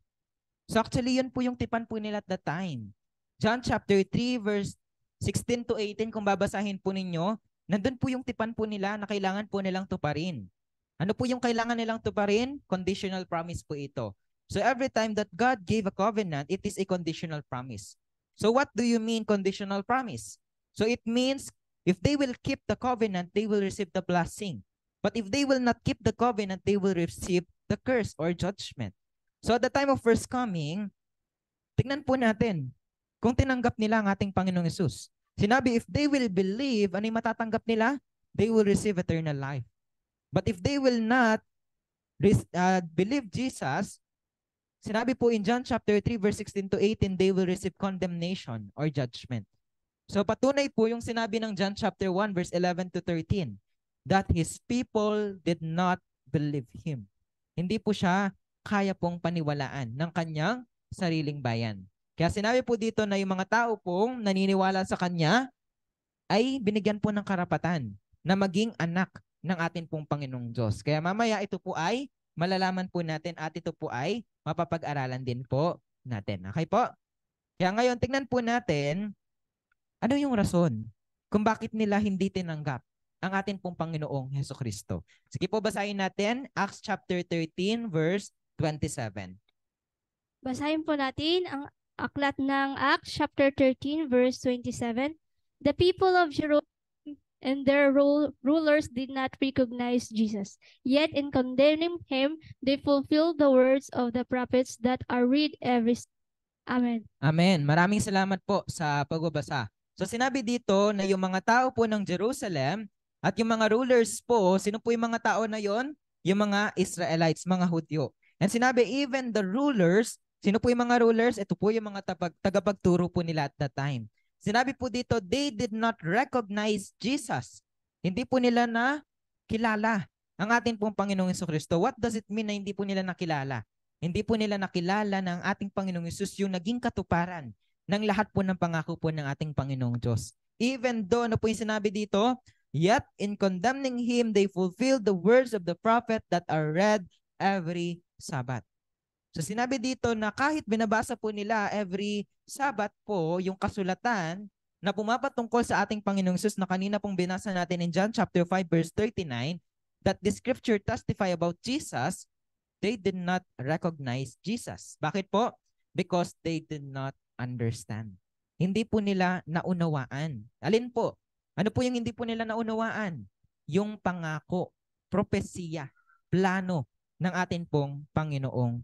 So actually yun po yung tipan po nila at that time. John chapter 3 verse 16 to 18 kung babasahin po ninyo, nandun po yung tipan po nila na kailangan po nilang tuparin. Ano po yung kailangan nilang tuparin? Conditional promise po ito. So every time that God gave a covenant, it is a conditional promise. So what do you mean conditional promise? So it means if they will keep the covenant, they will receive the blessing. But if they will not keep the covenant, they will receive the curse or judgment. So at the time of first coming, tignan po natin kung tinanggap nila ang ating Panginoong Hesus. Sinabi, if they will believe, ano yung matatanggap nila? They will receive eternal life. But if they will not believe Jesus, sinabi po in John chapter 3 verse 16 to 18, they will receive condemnation or judgment. So patunay po yung sinabi ng John chapter 1 verse 11 to 13, that his people did not believe him. Hindi po siya kaya pong paniwalaan ng kanyang sariling bayan. Kaya sinabi po dito na yung mga tao pong naniniwala sa kanya ay binigyan po ng karapatan na maging anak ng atin pong Panginoong Diyos. Kaya mamaya ito po ay malalaman po natin at ito po ay mapapag-aralan din po natin. Okay po? Kaya ngayon, tingnan po natin ano yung rason kung bakit nila hindi tinanggap ang atin pong Panginoong Hesukristo. Sige po, basahin natin Acts chapter 13 verse 27. Basahin po natin ang aklat ng Acts chapter 13 verse 27. The people of Jerusalem and their rulers did not recognize Jesus. Yet in condemning him, they fulfilled the words of the prophets that are read every. Amen. Amen. Maraming salamat po sa pagbabasa. So sinabi dito na yung mga tao po ng Jerusalem at yung mga rulers po, sino po yung mga tao na yon? Yung mga Israelites, mga Hudyo. And sinabi even the rulers, sino po yung mga rulers? Ito po yung mga tagapagturo po nila at that time. Sinabi po dito, they did not recognize Jesus. Hindi po nila na kilala ang ating pong Panginoong Hesukristo. What does it mean na hindi po nila nakilala? Hindi po nila nakilala ng ating Panginoong Hesus yung naging katuparan ng lahat po ng pangako po ng ating Panginoong Diyos. Even though, ano po yung sinabi dito? Yet in condemning him, they fulfilled the words of the prophet that are read every Sabbath. So sinabi dito na kahit binabasa po nila every Sabbath po yung kasulatan na pumapatungkol sa ating Panginoong Hesus na kanina pong binasa natin in John chapter 5 verse 39, that the scripture testify about Jesus, they did not recognize Jesus. Bakit po? Because they did not understand. Hindi po nila naunawaan. Alin po? Ano po yung hindi po nila naunawaan? Yung pangako, propesiya, plano ng atin pong Panginoong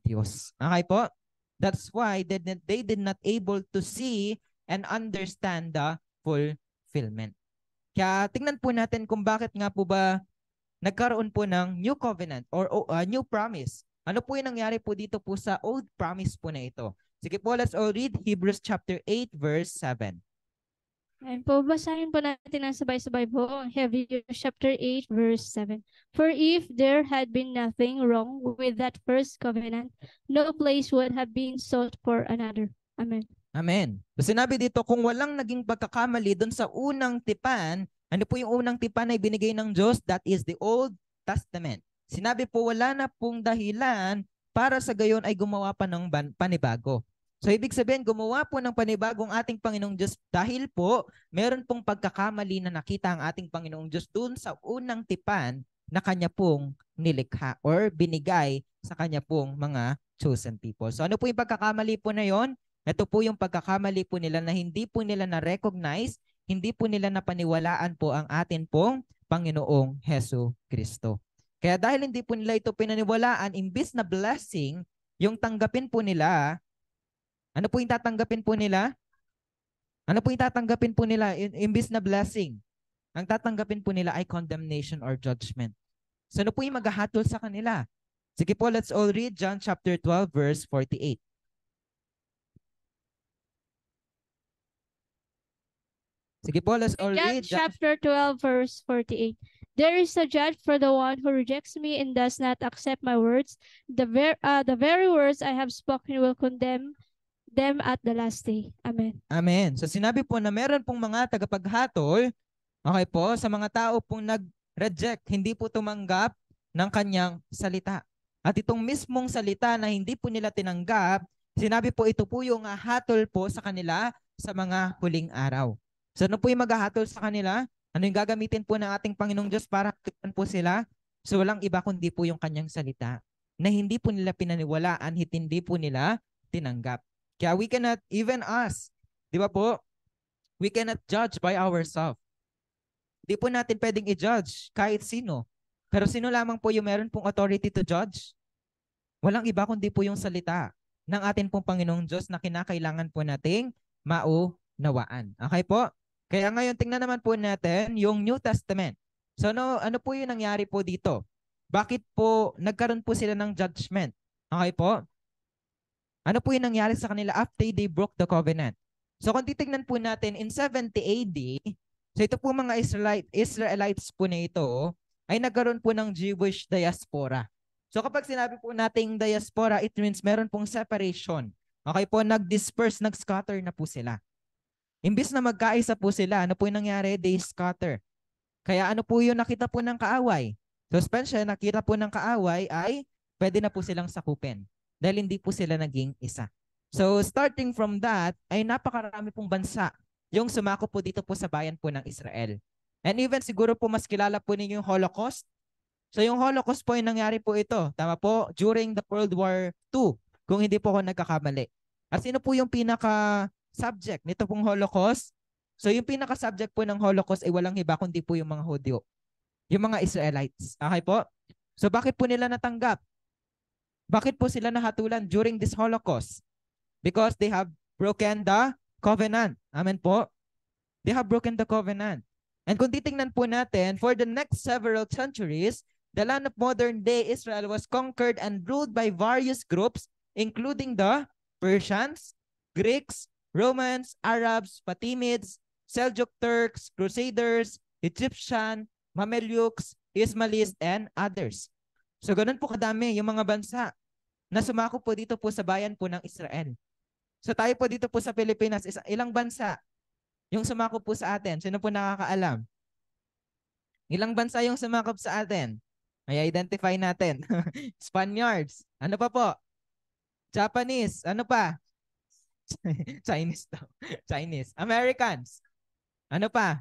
Diyos. Okay po? That's why they did not able to see and understand the fulfillment. Kaya tingnan po natin kung bakit nga po ba nagkaroon po ng new covenant or new promise. Ano po yung nangyari po dito po sa old promise po na ito? Sige po, let's all read Hebrews chapter 8 verse 7. Ayan po, basahin po natin ang sabay-sabay po ang Hebrews chapter 8 verse 7. For if there had been nothing wrong with that first covenant, no place would have been sought for another. Amen. Amen. So sinabi dito, kung walang naging pagkakamali doon sa unang tipan, ano po yung unang tipan na ibinigay ng Diyos? That is the Old Testament. Sinabi po, wala na pong dahilan para sa gayon ay gumawa pa ng panibago. So ibig sabihin, gumawa po ng panibagong ating Panginoong Diyos dahil po meron pong pagkakamali na nakita ang ating Panginoong Diyos doon sa unang tipan na kanya pong nilikha or binigay sa kanya pong mga chosen people. So ano po yung pagkakamali po na yon? Ito po yung pagkakamali po nila na hindi po nila na-recognize, hindi po nila napaniwalaan po ang atin pong Panginoong Hesukristo. Kaya dahil hindi po nila ito pinaniwalaan, imbis na blessing, yung tanggapin po nila, ano po yung tatanggapin po nila? Ano po yung tatanggapin po nila imbis na blessing? Ang tatanggapin po nila ay condemnation or judgment. So ano po yung maghahatol sa kanila? Sige po, let's all read John chapter 12 verse 48. Sige po, let's all read John chapter 12 verse 48. There is a judge for the one who rejects me and does not accept my words. The very words I have spoken will condemn them at the last day. Amen. Amen. So sinabi po na meron pong mga tagapaghatol, okay po, sa mga tao pong nag-reject, hindi po tumanggap ng kanyang salita. At itong mismong salita na hindi po nila tinanggap, sinabi po ito po yung hatol po sa kanila sa mga huling araw. So ano po yung maghahatol sa kanila? Ano yung gagamitin po ng ating Panginoong Diyos para hatulan po sila? So walang iba kundi po yung kanyang salita na hindi po nila pinaniwalaan, hindi po nila tinanggap. Kaya we cannot, even us, di ba po, we cannot judge by ourselves. Di po natin pwedeng i-judge kahit sino. Pero sino lamang po yung meron pong authority to judge? Walang iba kundi po yung salita ng atin pong Panginoong Diyos na kinakailangan po nating maunawaan. Okay po? Kaya ngayon, tingnan naman po natin yung New Testament. So ano po yung nangyari po dito? Bakit po nagkaroon po sila ng judgment? Okay po? Ano po yung nangyari sa kanila after they broke the covenant? So kung titignan po natin in 70 AD, so ito po mga Israelites po na ito ay nagkaroon po ng Jewish diaspora. So kapag sinabi po nating diaspora, it means meron pong separation. Okay po, nag-disperse, nag-scatter na po sila. Imbis na magkaisa po sila, ano po yung nangyari? They scatter. Kaya ano po yung nakita po ng kaaway? So especially nakita po ng kaaway ay pwede na po silang sakupin dahil hindi po sila naging isa. So starting from that, ay napakarami pong bansa yung sumako po dito po sa bayan po ng Israel. And even siguro po mas kilala po ninyo yung Holocaust. So yung Holocaust po yung nangyari po ito, tama po, during the World War II, kung hindi po ako nagkakamali. At sino po yung pinaka-subject nito pong Holocaust? So yung pinaka-subject po ng Holocaust ay walang iba kundi po yung mga Hudyo, yung mga Israelites. Okay po? So bakit po nila natanggap? Bakit po sila nahatulan during this Holocaust? Because they have broken the covenant. Amen po? They have broken the covenant. And kung titingnan po natin, for the next several centuries, the land of modern-day Israel was conquered and ruled by various groups, including the Persians, Greeks, Romans, Arabs, Fatimids, Seljuk Turks, Crusaders, Egyptian, Mamelukes, Ismailis, and others. So ganun po kadami yung mga bansa na sumako po dito po sa bayan po ng Israel. So tayo po dito po sa Pilipinas, ilang bansa yung sumakop po sa atin? Sino po nakakaalam? Ilang bansa yung sumakop sa atin? May identify natin. Spaniards. Ano pa po? Japanese. Ano pa? Chinese daw. Chinese. Americans. Ano pa?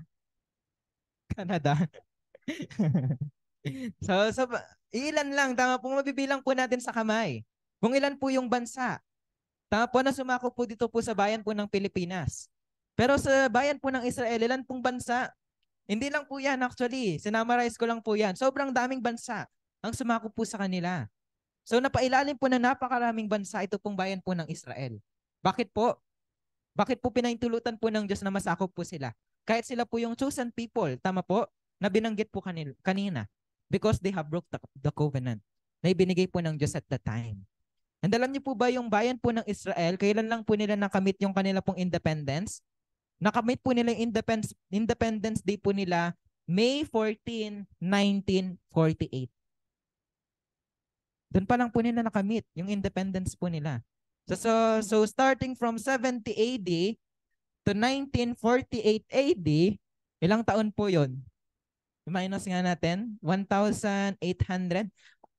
Canada. so ilan lang. Tama po, mabibilang po natin sa kamay. Kung ilan po yung bansa. Tama po na sumakop po dito po sa bayan po ng Pilipinas. Pero sa bayan po ng Israel, ilan pong bansa? Hindi lang po yan actually. Sinamarize ko lang po yan. Sobrang daming bansa ang sumakop po sa kanila. So napailalim po na napakaraming bansa ito pong bayan po ng Israel. Bakit po? Bakit po pinaintulutan po ng Diyos na masakop po sila? Kahit sila po yung chosen people, tama po, na binanggit po kanina. Because they have broke the covenant na ibinigay po ng Diyos at the time. And alam niyo po ba yung bayan po ng Israel, kailan lang po nila nakamit yung kanila pong independence? Nakamit po nila yung Independence Day po nila May 14, 1948. Doon pa lang po nila nakamit yung independence po nila. So starting from 70 AD to 1948 AD, ilang taon po yon? Minus nga natin, 1,800.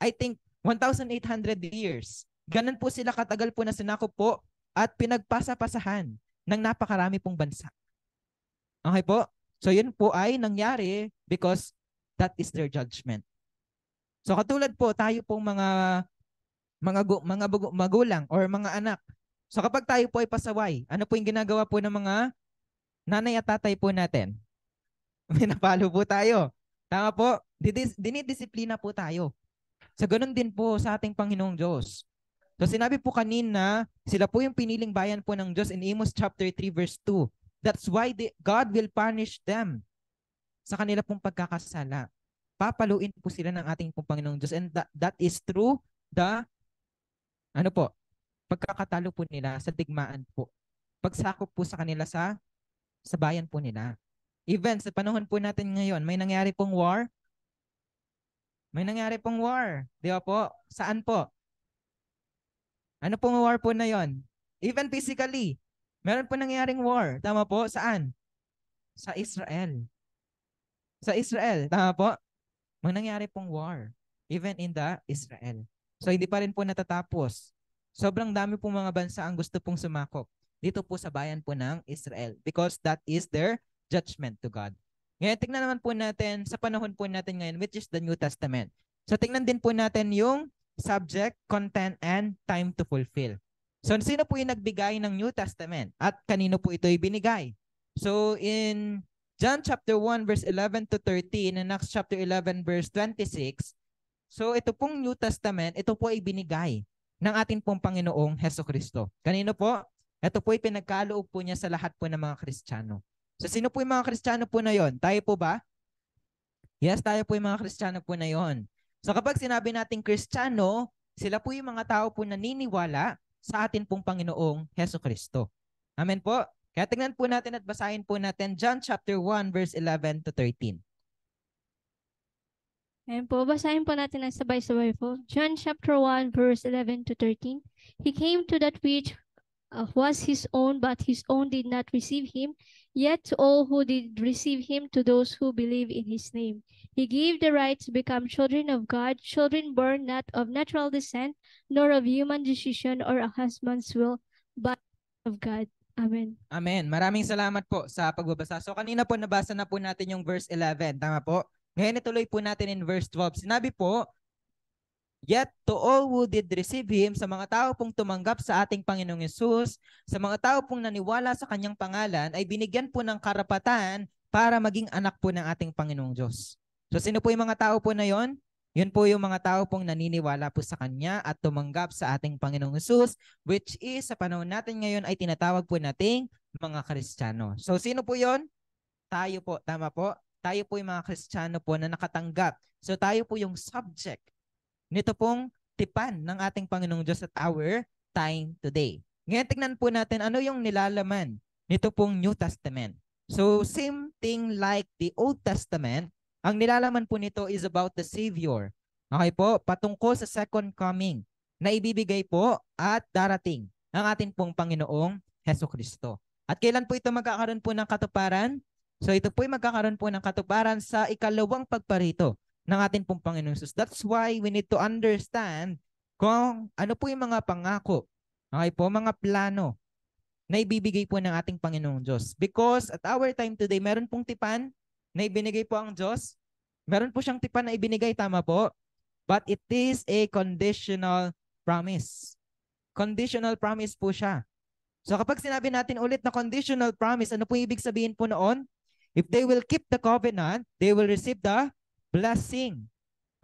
I think 1,800 years. Ganun po sila katagal po na sinakop po at pinagpasa-pasahan ng napakarami pong bansa. Okay po? So yun po ay nangyari because that is their judgment. So katulad po tayo pong mga magulang or mga anak. So kapag tayo po ay pasaway, ano po yung ginagawa po ng mga nanay at tatay po natin? Pinapalo po tayo. Tama po? Dinidisiplina po tayo. So ganun din po sa ating Panginoong Diyos. So sinabi po kanina, sila po yung piniling bayan po ng Diyos in Amos chapter 3 verse 2. That's why God will punish them sa kanila pong pagkakasala. Papaluin po sila ng ating pong Panginoong Diyos. And that is through the pagkakatalo po nila sa digmaan po. Pagsakop po sa kanila sa bayan po nila. Even sa panahon po natin ngayon, may nangyari pong war. May nangyari pong war. Di ba po? Saan po? Ano pong war po na yon? Even physically, meron po nangyaring war. Tama po? Saan? Sa Israel. Sa Israel. Tama po? May nangyari pong war. Even in the Israel. So hindi pa rin po natatapos. Sobrang dami pong mga bansa ang gusto pong sumakop dito po sa bayan po ng Israel because that is their judgment to God. Ngayon, tingnan naman po natin sa panahon po natin ngayon, which is the New Testament. So tingnan din po natin yung subject, content, and time to fulfill. So sino po yung nagbigay ng New Testament at kanino po ito ibinigay? So in John chapter 1 verse 11 to 13 and Acts chapter 11 verse 26, so ito pong New Testament, ito po ay binigay ng ating pong Panginoong Hesukristo. Kanino po? Ito po ay pinagkaloob po niya sa lahat po ng mga Kristiyano. So sino po yung mga Kristiyano po na yon? Tayo po ba? Yes, tayo po yung mga Kristiyano po na yon. So kapag sinabi nating Kristiyano, sila po yung mga tao po naniniwala sa atin pong Panginoong Hesukristo. Amen po? Kaya tingnan po natin at basahin po natin John chapter 1 verse 11 to 13. Ayan po, basahin po natin ang sabay-sabay po. John chapter 1 verse 11 to 13. He came to that which was his own, but his own did not receive him. Yet to all who did receive him, to those who believe in his name, he gave the right to become children of God, children born not of natural descent, nor of human decision or a husband's will, but of God. Amen. Amen. Maraming salamat po sa pagbabasa. So kanina po nabasa na po natin yung verse 11. Tama po? Ngayon ituloy po natin in verse 12. Sinabi po, yet to all who did receive him, sa mga tao pong tumanggap sa ating Panginoong Yesus, sa mga tao pong naniwala sa kanyang pangalan, ay binigyan po ng karapatan para maging anak po ng ating Panginoong Diyos. So sino po yung mga tao po na yon? Yun po yung mga tao pong naniniwala po sa Kanya at tumanggap sa ating Panginoong Yesus, which is sa panahon natin ngayon ay tinatawag po nating mga Kristiyano. So sino po yon? Tayo po, tama po? Tayo po yung mga Kristiyano po na nakatanggap. So tayo po yung subject nito pong tipan ng ating Panginoong Diyos at our time today. Ngayon tingnan po natin ano yung nilalaman nito pong New Testament. So same thing like the Old Testament, ang nilalaman po nito is about the Savior. Okay po, patungkol sa second coming na ibibigay po at darating ang ating pong Panginoong Hesukristo. At kailan po ito magkakaroon po ng katuparan? So ito po ay magkakaroon po ng katuparan sa ikalawang pagparito ng ating pong Panginoong Jesus. That's why we need to understand kung ano po yung mga pangako, okay po, mga plano na ibibigay po ng ating Panginoong Diyos. Because at our time today, meron pong tipan na ibinigay po ang Diyos. Meron po siyang tipan na ibinigay, tama po. But it is a conditional promise. Conditional promise po siya. So kapag sinabi natin ulit na conditional promise, ano po ibig sabihin po noon? If they will keep the covenant, they will receive the blessing.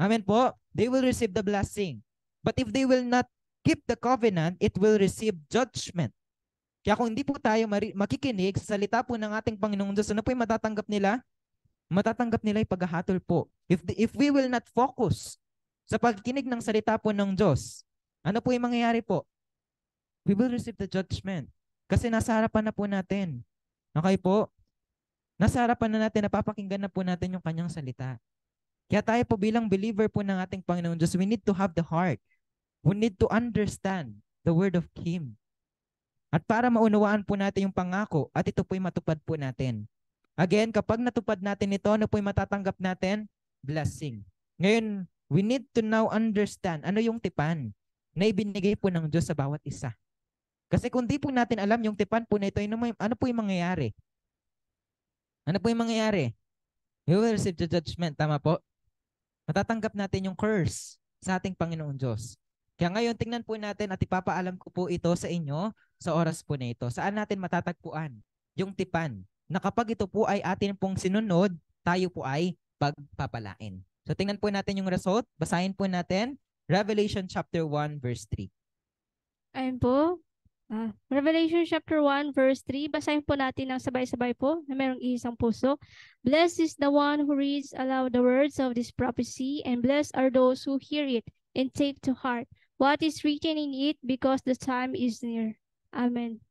Amen po? They will receive the blessing. But if they will not keep the covenant, it will receive judgment. Kaya kung hindi po tayo makikinig sa salita po ng ating Panginoong Diyos, ano po yung matatanggap nila? Matatanggap nila yung paghahatol po. If we will not focus sa pagkinig ng salita po ng Diyos, ano po yung mangyayari po? We will receive the judgment. Kasi nasa harapan na po natin. Okay po? Nasa harapan na natin, napapakinggan na po natin yung kanyang salita. Kaya tayo po bilang believer po ng ating Panginoon Diyos, we need to have the heart. We need to understand the word of Him. At para maunawaan po natin yung pangako at ito po'y matupad po natin. Again, kapag natupad natin ito, ano po'y matatanggap natin? Blessing. Ngayon, we need to now understand ano yung tipan na ibinigay po ng Diyos sa bawat isa. Kasi kung di po natin alam yung tipan po na ito, ano po yung mangyayari? Ano po yung mangyayari? We will receive the judgment. Tama po? Matatanggap natin yung curse sa ating Panginoong Diyos. Kaya ngayon, tingnan po natin at ipapaalam ko po ito sa inyo sa oras po na ito. Saan natin matatagpuan yung tipan na kapag ito po ay atin pong sinunod, tayo po ay pagpapalain. So tingnan po natin yung result. Basahin po natin Revelation chapter 1 verse 3. Ayun po. Revelation chapter 1 verse 3. Basahin po natin ng sabay-sabay po na mayroong isang puso. Blessed is the one who reads aloud the words of this prophecy, and blessed are those who hear it and take to heart what is written in it, because the time is near. Amen.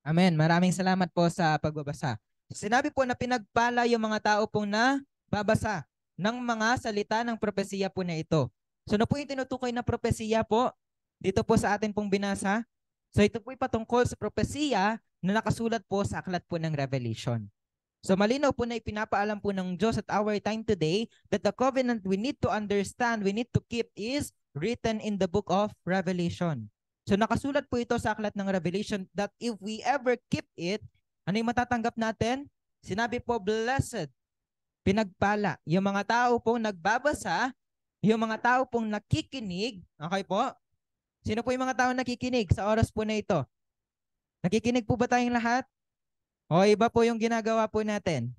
Amen. Maraming salamat po sa pagbabasa. Sinabi po na pinagpala yung mga tao pong nababasa ng mga salita ng propesiya po na ito. So ano po yung tinutukoy na propesiya po? Dito po sa atin pong binasa, So ito po patungkol sa propesiya na nakasulat po sa aklat po ng Revelation. So malinaw po na ipinapaalam po ng Diyos at our time today that the covenant we need to understand, we need to keep is written in the book of Revelation. So nakasulat po ito sa aklat ng Revelation that if we ever keep it, ano yung matatanggap natin? Sinabi po, blessed, pinagpala. Yung mga tao pong nagbabasa, yung mga tao pong nakikinig, okay po? Sino po yung mga tao nakikinig sa oras po na ito? Nakikinig po ba tayong lahat? O iba po yung ginagawa po natin?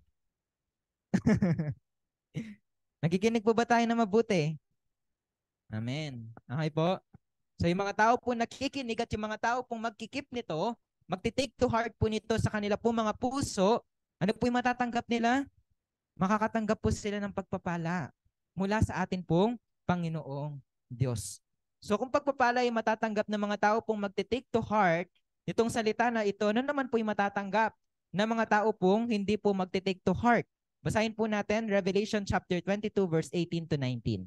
Nakikinig po ba tayo na mabuti? Amen. Okay po. So yung mga tao po nakikinig at yung mga tao pong magkikip nito, magti-take to heart po nito sa kanila po mga puso, ano po yung matatanggap nila? Makakatanggap po sila ng pagpapala mula sa atin pong Panginoong Diyos. So kung pagpapala ay matatanggap ng mga tao pong magti-take to heart itong salita na ito, ano naman po yung matatanggap ng mga tao pong hindi po magti-take to heart? Basahin po natin Revelation chapter 22 verse 18 to 19.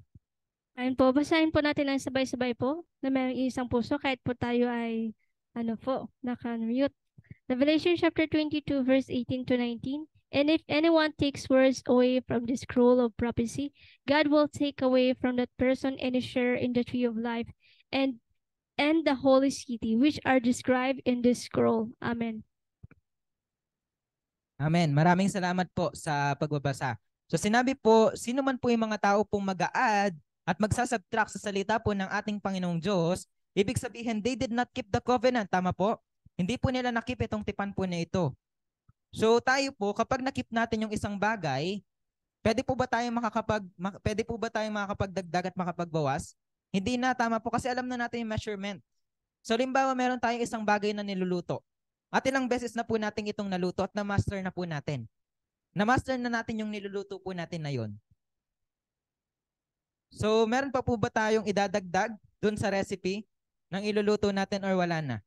Ayun po, basahin po natin lang sabay-sabay po na may isang puso kahit po tayo ay naka-mute. Revelation chapter 22 verse 18 to 19. And if anyone takes words away from the scroll of prophecy, God will take away from that person any share in the tree of life and the holy city, which are described in this scroll. Amen. Amen. Maraming salamat po sa pagbabasa. So sinabi po, sino man po yung mga tao pong mag-a-add at magsasubtract sa salita po ng ating Panginoong Diyos, ibig sabihin, they did not keep the covenant. Tama po? Hindi po nila nakip itong tipan po na ito. So tayo po, kapag nakip natin yung isang bagay, pwede po ba tayong makakapagdagdag at makapagbawas? Hindi na, tama po, kasi alam na natin yung measurement. So limbawa, meron tayong isang bagay na niluluto. At ilang beses na po natin itong naluto at na-master na po natin. Na-master na natin yung niluluto po natin na yon. So meron pa po ba tayong idadagdag dun sa recipe ng iluluto natin or wala na?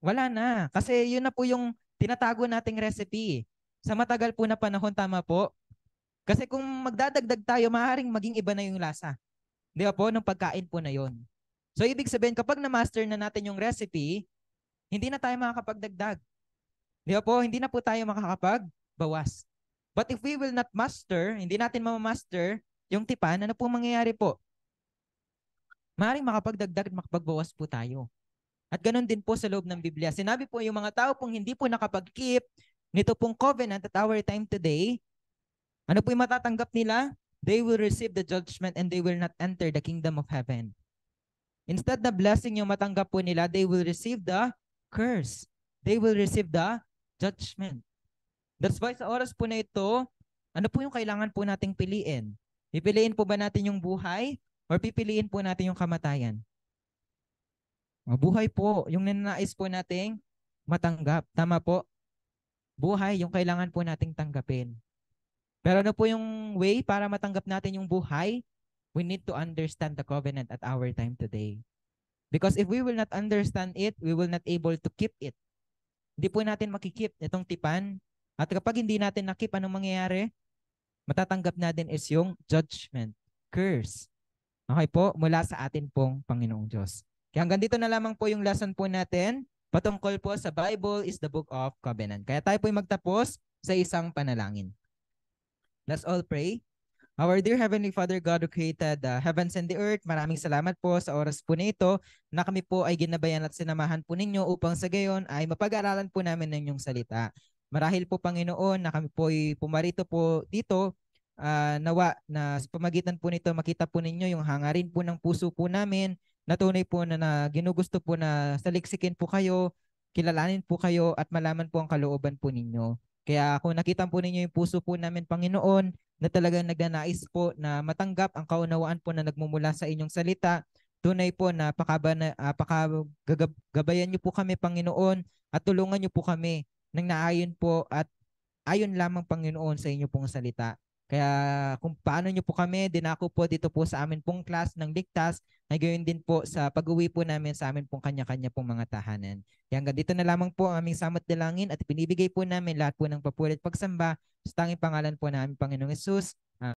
Wala na. Kasi yun na po yung tinatago nating recipe. Sa matagal po na panahon, tama po. Kasi kung magdadagdag tayo, maaaring maging iba na yung lasa. Di ba po? Ng pagkain po na yon. So ibig sabihin, kapag na-master na natin yung recipe, hindi na tayo makakapagdagdag. Di ba po? Hindi na po tayo makakapagbawas. But if we will not master, hindi natin mamamaster yung tipan, ano po mangyayari po? Maaaring makapagdagdag at makapagbawas po tayo. At ganun din po sa loob ng Biblia. Sinabi po yung mga tao pong hindi po nakapag-keep nito pong covenant at our time today, ano po yung matatanggap nila? They will receive the judgment and they will not enter the kingdom of heaven. Instead na blessing yung matanggap po nila, they will receive the curse. They will receive the judgment. That's why sa oras po na ito, ano po yung kailangan po nating piliin? Pipiliin po ba natin yung buhay or pipiliin po natin yung kamatayan? Buhay po, yung ninanais po nating matanggap. Tama po? Buhay, yung kailangan po nating tanggapin. Pero ano po yung way para matanggap natin yung buhay? We need to understand the covenant at our time today. Because if we will not understand it, we will not able to keep it. Hindi po natin makikip itong tipan. At kapag hindi natin nakip, anong mangyayari? Matatanggap natin is yung judgment, curse. Okay po? Mula sa atin pong Panginoong Diyos. Kaya hanggang dito na lamang po yung lesson po natin patungkol po sa Bible is the Book of Covenant. Kaya tayo po magtapos sa isang panalangin. Let's all pray. Our dear Heavenly Father, God who created the heavens and the earth, maraming salamat po sa oras po na ito na kami po ay ginabayan at sinamahan po ninyo upang sa gayon ay mapag-aralan po namin ng inyong salita. Marahil po Panginoon na kami po ay pumarito po dito, nawa na sa pamagitan po nito makita po ninyo yung hangarin po ng puso po namin na tunay po na ginugusto po na saliksikin po kayo, kilalanin po kayo at malaman po ang kalooban po ninyo. Kaya kung nakita po ninyo yung puso po namin, Panginoon, na talagang nagnanais po na matanggap ang kaunawaan po na nagmumula sa inyong salita, tunay po na pakagabayan niyo po kami, Panginoon, at tulungan niyo po kami nang naayon po at ayon lamang, Panginoon, sa inyo pong salita. Kaya kung paano nyo po kami dinako po dito po sa amin pong class ng ligtas, ay gayon din po sa pag-uwi po namin sa amin pong kanya-kanya pong mga tahanan. Kaya hanggang dito na lamang po ang aming samot dalangin at pinibigay po namin lahat po ng papulit pagsamba sa tanging pangalan po namin, Panginoong Hesus.